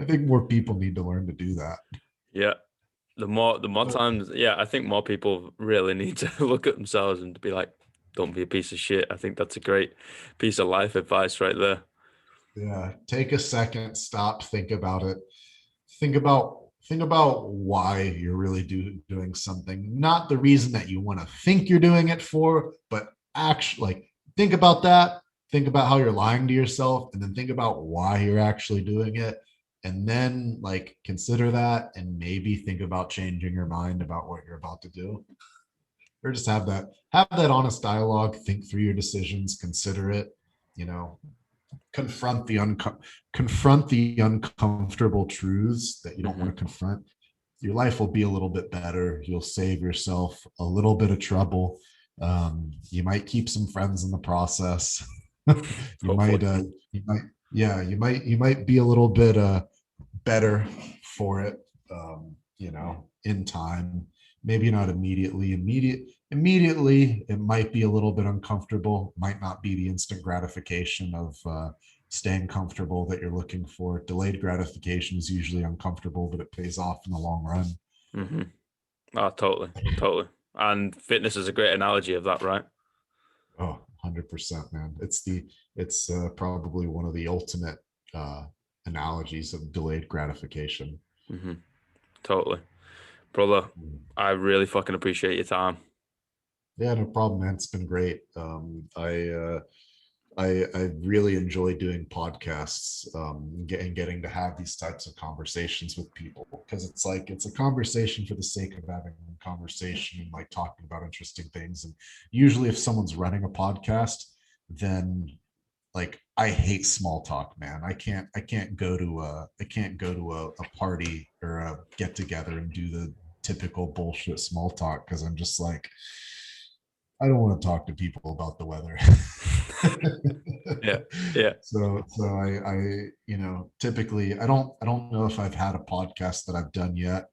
think more people need to learn to do that. Yeah. The more times, yeah, I think more people really need to look at themselves and be like, don't be a piece of shit. I think that's a great piece of life advice right there. Yeah, take a second, stop, think about it. Think about why you're really doing something, not the reason that you want to think you're doing it for, but actually, like, think about that. Think about how you're lying to yourself, and then think about why you're actually doing it, and then like consider that, and maybe think about changing your mind about what you're about to do, or just have that honest dialogue. Think through your decisions, consider it. You know, confront the uncomfortable truths that you don't Hmm. want to confront. Your life will be a little bit better. You'll save yourself a little bit of trouble. You might keep some friends in the process. you Hopefully. might you might yeah, you might be a little bit better for it, in time. maybe not immediately it might be a little bit uncomfortable, might not be the instant gratification of staying comfortable that you're looking for. Delayed gratification is usually uncomfortable, but it pays off in the long run. Mm-hmm. Oh, totally, totally. And fitness is a great analogy of that, right? Oh, 100%, man. It's probably one of the ultimate uh, analogies of delayed gratification. Mm-hmm. Totally. Brother, Mm. I really fucking appreciate your time. Yeah, no problem, man. It's been great. I really enjoy doing podcasts, and getting to have these types of conversations with people, because it's like it's a conversation for the sake of having a conversation and like talking about interesting things. And usually, if someone's running a podcast, then like I hate small talk, man. I can't go to a party or a get together and do the typical bullshit small talk, because I'm just like, I don't want to talk to people about the weather. Yeah, yeah. So typically I don't know if I've had a podcast that I've done yet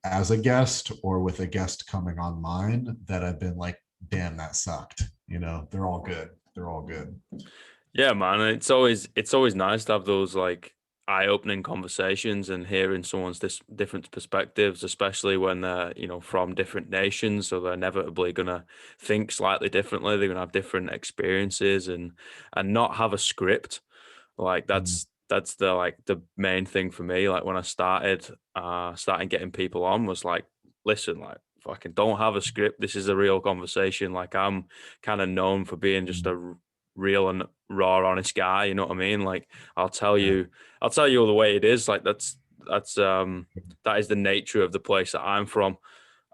as a guest or with a guest coming on mine that I've been like, damn, that sucked. They're all good. They're all good. Yeah, man. It's always nice to have those like eye-opening conversations and hearing someone's different perspectives, especially when they're, from different nations, so they're inevitably gonna think slightly differently. They're gonna have different experiences and not have a script. Like Mm, that's the main thing for me. Like when I starting getting people on was like, listen, like fucking don't have a script. This is a real conversation. Like I'm kind of known for being just mm, a real and raw, honest guy. You know what I mean? Like I'll tell yeah, you, I'll tell you all the way it is. Like that is the nature of the place that I'm from.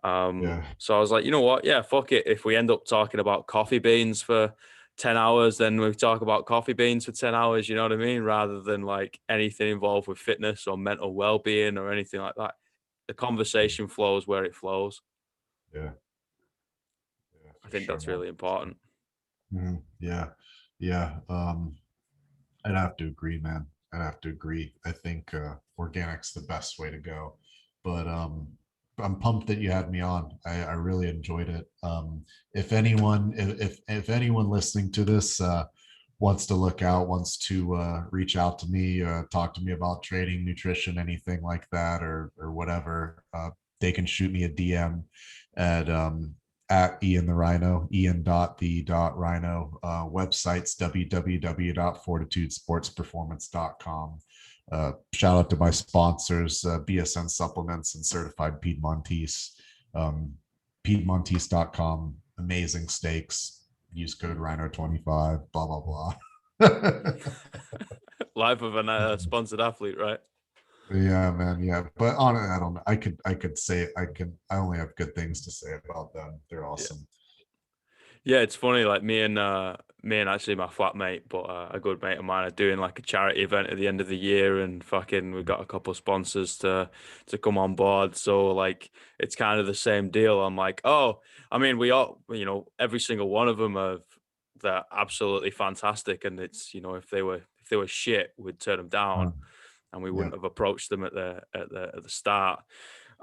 yeah. So I was like, you know what? Yeah, fuck it. If we end up talking about coffee beans for 10 hours, then we talk about coffee beans for 10 hours, you know what I mean? Rather than like anything involved with fitness or mental well-being or anything like that. The conversation flows where it flows. Yeah, yeah, I for think sure, that's man. really important. Yeah, yeah. I'd have to agree, man. I'd have to agree. I think organic's the best way to go. But I'm pumped that you had me on. I really enjoyed it. If anyone listening to this wants to look out, wants to reach out to me, talk to me about training, nutrition, anything like that, or whatever, they can shoot me a DM at at Ian the Rhino, Ian.the.rhino. Websites www.fortitudesportsperformance.com. Shout out to my sponsors, BSN Supplements and Certified Piedmontese. Um, Piedmontese.com, amazing steaks. Use code Rhino25, blah, blah, blah. Life of a sponsored athlete, right? Yeah, man. Yeah. But on I don't know. I could say I only have good things to say about them. They're Yeah. awesome. Yeah, it's funny. Like me and actually my flatmate, but a good mate of mine, are doing like a charity event at the end of the year, and fucking we got a couple of sponsors to come on board. So like it's kind of the same deal. I'm like, oh, I mean, we all, every single one of them are they're absolutely fantastic, and it's if they were shit, we'd turn them Uh, down, and we yeah. wouldn't have approached them at the start.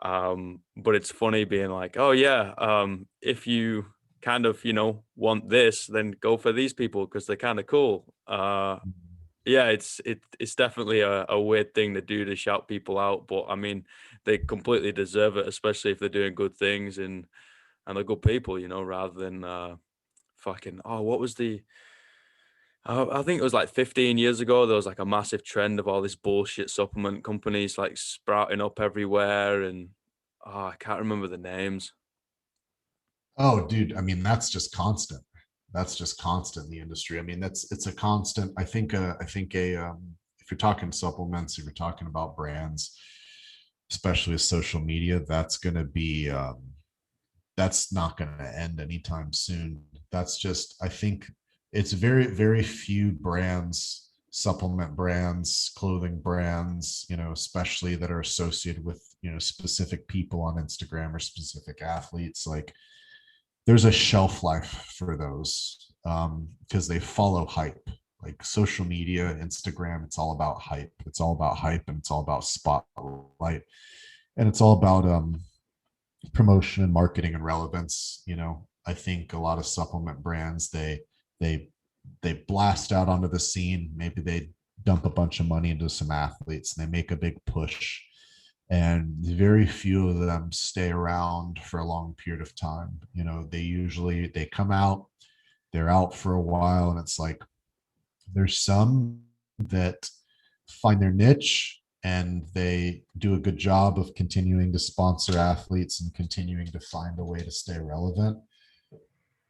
But it's funny being like, oh yeah, if you kind of want this, then go for these people because they're kind of cool. Yeah, it's definitely a weird thing to do, to shout people out, but I mean they completely deserve it, especially if they're doing good things and they're good people, rather than fucking, oh, what was the I think it was like 15 years ago. There was like a massive trend of all this bullshit supplement companies like sprouting up everywhere, and I can't remember the names. Oh, dude. I mean, that's just constant. That's just constant in the industry. I mean, it's a constant. I think if you're talking supplements, if you're talking about brands, especially with social media, that's not going to end anytime soon. That's just, I think it's very, very few brands, supplement brands, clothing brands, especially that are associated with, specific people on Instagram or specific athletes. Like there's a shelf life for those because they follow hype. Like social media, Instagram, it's all about hype. It's all about hype and it's all about spotlight. And promotion and marketing and relevance. I think a lot of supplement brands, they they blast out onto the scene. Maybe they dump a bunch of money into some athletes and they make a big push, and very few of them stay around for a long period of time. They come out, they're out for a while, and it's like there's some that find their niche and they do a good job of continuing to sponsor athletes and continuing to find a way to stay relevant.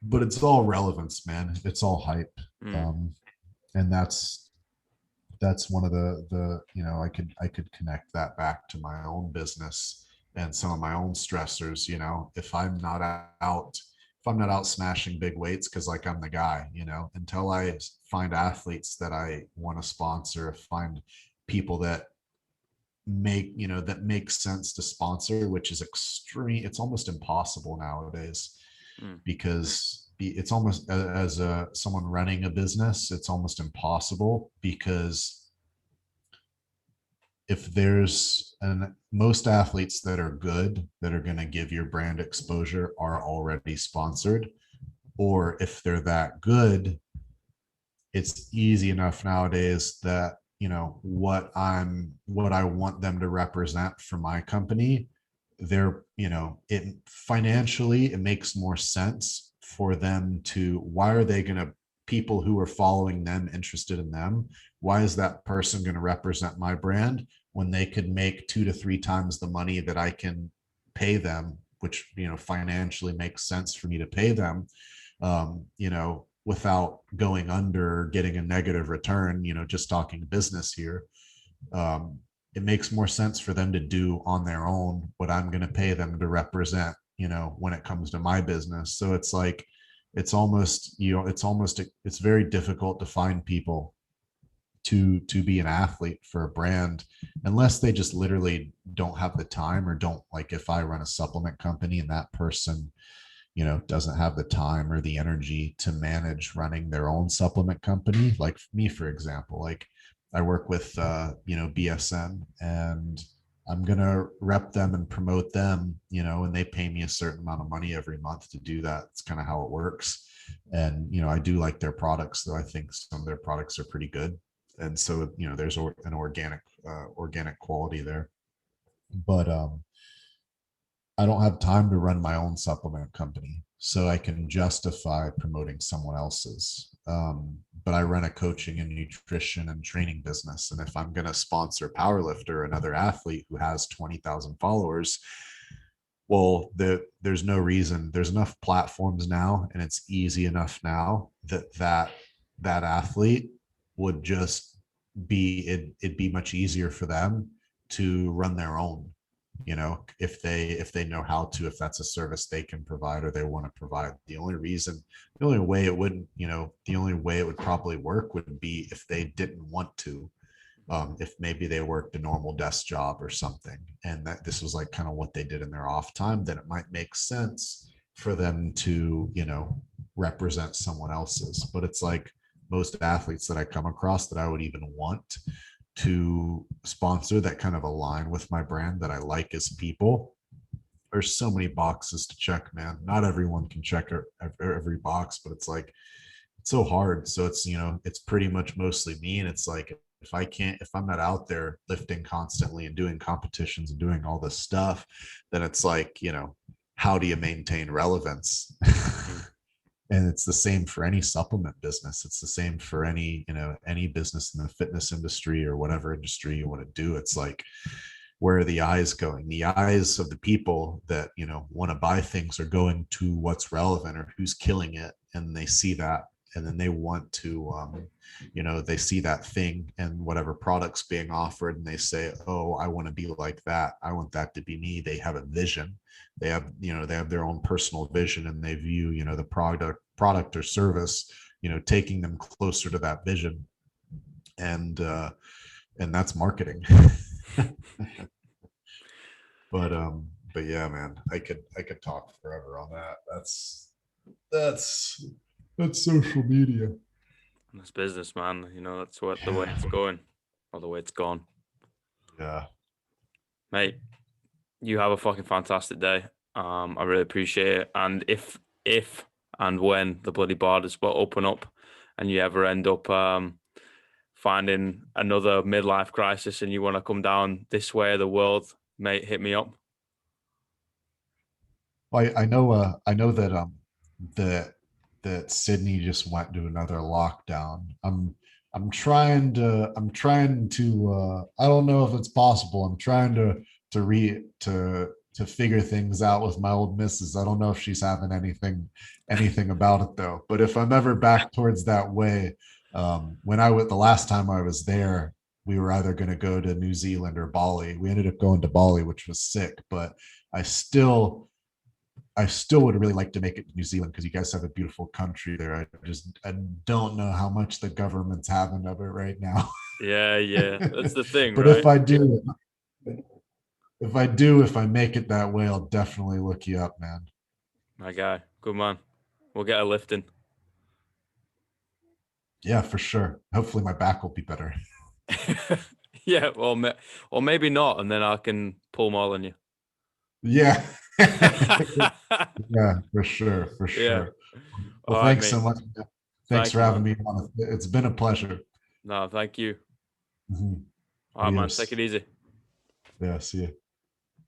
But it's all relevance, man. It's all hype. Mm. And that's one of the I could connect that back to my own business and some of my own stressors. If I'm not out smashing big weights because like I'm the guy, until I find athletes that I want to sponsor, find people that make sense to sponsor, which is extreme. It's almost impossible nowadays, Mm. because it's almost, as someone running a business, it's almost impossible, because if there's and most athletes that are good, that are going to give your brand exposure, are already sponsored. Or if they're that good, it's easy enough nowadays that what I want them to represent for my company, it financially, it makes more sense for them to. Why are they going to People who are following them, interested in them, why is that person going to represent my brand when they could make 2 to 3 times the money that I can pay them, which financially makes sense for me to pay them, without going under, getting a negative return, just talking business here. Um, it makes more sense for them to do on their own what I'm going to pay them to represent, when it comes to my business. So it's like, it's very difficult to find people to be an athlete for a brand, unless they just literally don't have the time, or don't, like, if I run a supplement company and that person doesn't have the time or the energy to manage running their own supplement company. Like me, for example, like I work with BSN, and I'm gonna rep them and promote them, and they pay me a certain amount of money every month to do that. It's kind of how it works. And I do like their products, though I think some of their products are pretty good. And so there's an organic quality there. But I don't have time to run my own supplement company, so I can justify promoting someone else's. But I run a coaching and nutrition and training business. And if I'm going to sponsor a powerlifter, another athlete who has 20,000 followers, well, there's no reason. There's enough platforms now, and it's easy enough now that athlete would just it'd be much easier for them to run their own, if they know how to, if that's a service they can provide or they want to provide. The only way it would probably work would be if they didn't want to. If maybe they worked a normal desk job or something, and that this was like kind of what they did in their off time, then it might make sense for them to represent someone else's. But it's like, most athletes that I come across that I would even want to sponsor, that kind of align with my brand, that I like as people, there's so many boxes to check, man. Not everyone can check every box, but it's like, it's so hard. So it's pretty much mostly me. And it's like, if I'm not out there lifting constantly and doing competitions and doing all this stuff, then it's like, how do you maintain relevance? Mm. And it's the same for any supplement business. It's the same for any business in the fitness industry or whatever industry you want to do. It's like, where are the eyes going? The eyes of the people that want to buy things are going to what's relevant or who's killing it, and they see that, and then they want to they see that thing and whatever products being offered, and they say, oh, I want to be like that, I want that to be me. They have a vision, they have their own personal vision, and they view the product or service taking them closer to that vision. And that's marketing. But yeah, man, I could talk forever on that. That's that's social media. That's business, man. That's the way it's going, or the way it's gone. Yeah. Mate, you have a fucking fantastic day. I really appreciate it. And if and when the bloody borders will open up, and you ever end up finding another midlife crisis, and you want to come down this way of the world, mate, hit me up. Well, I know that that that Sydney just went to another lockdown. I'm trying to I don't know if it's possible. I'm trying to figure things out with my old missus. I don't know if she's having anything about it though. But if I'm ever back towards that way, when I went the last time I was there, we were either going to go to New Zealand or Bali. We ended up going to Bali, which was sick, but I still I still would really like to make it to New Zealand because you guys have a beautiful country there. I don't know how much the government's having of it right now. Yeah, yeah, that's the thing, But right? if I make it that way, I'll definitely look you up, man. My guy, good man. We'll get a lifting. Yeah, for sure. Hopefully my back will be better. Yeah, well, or maybe not, and then I can pull more than you. Yeah. Yeah, for sure, for Yeah. sure. Well, All right, thanks mate. so much. Thanks Thank for you, having man. me on. It's been a pleasure. No, thank you. Mhm. All right, man. Take Adios. it easy. Yeah, see you.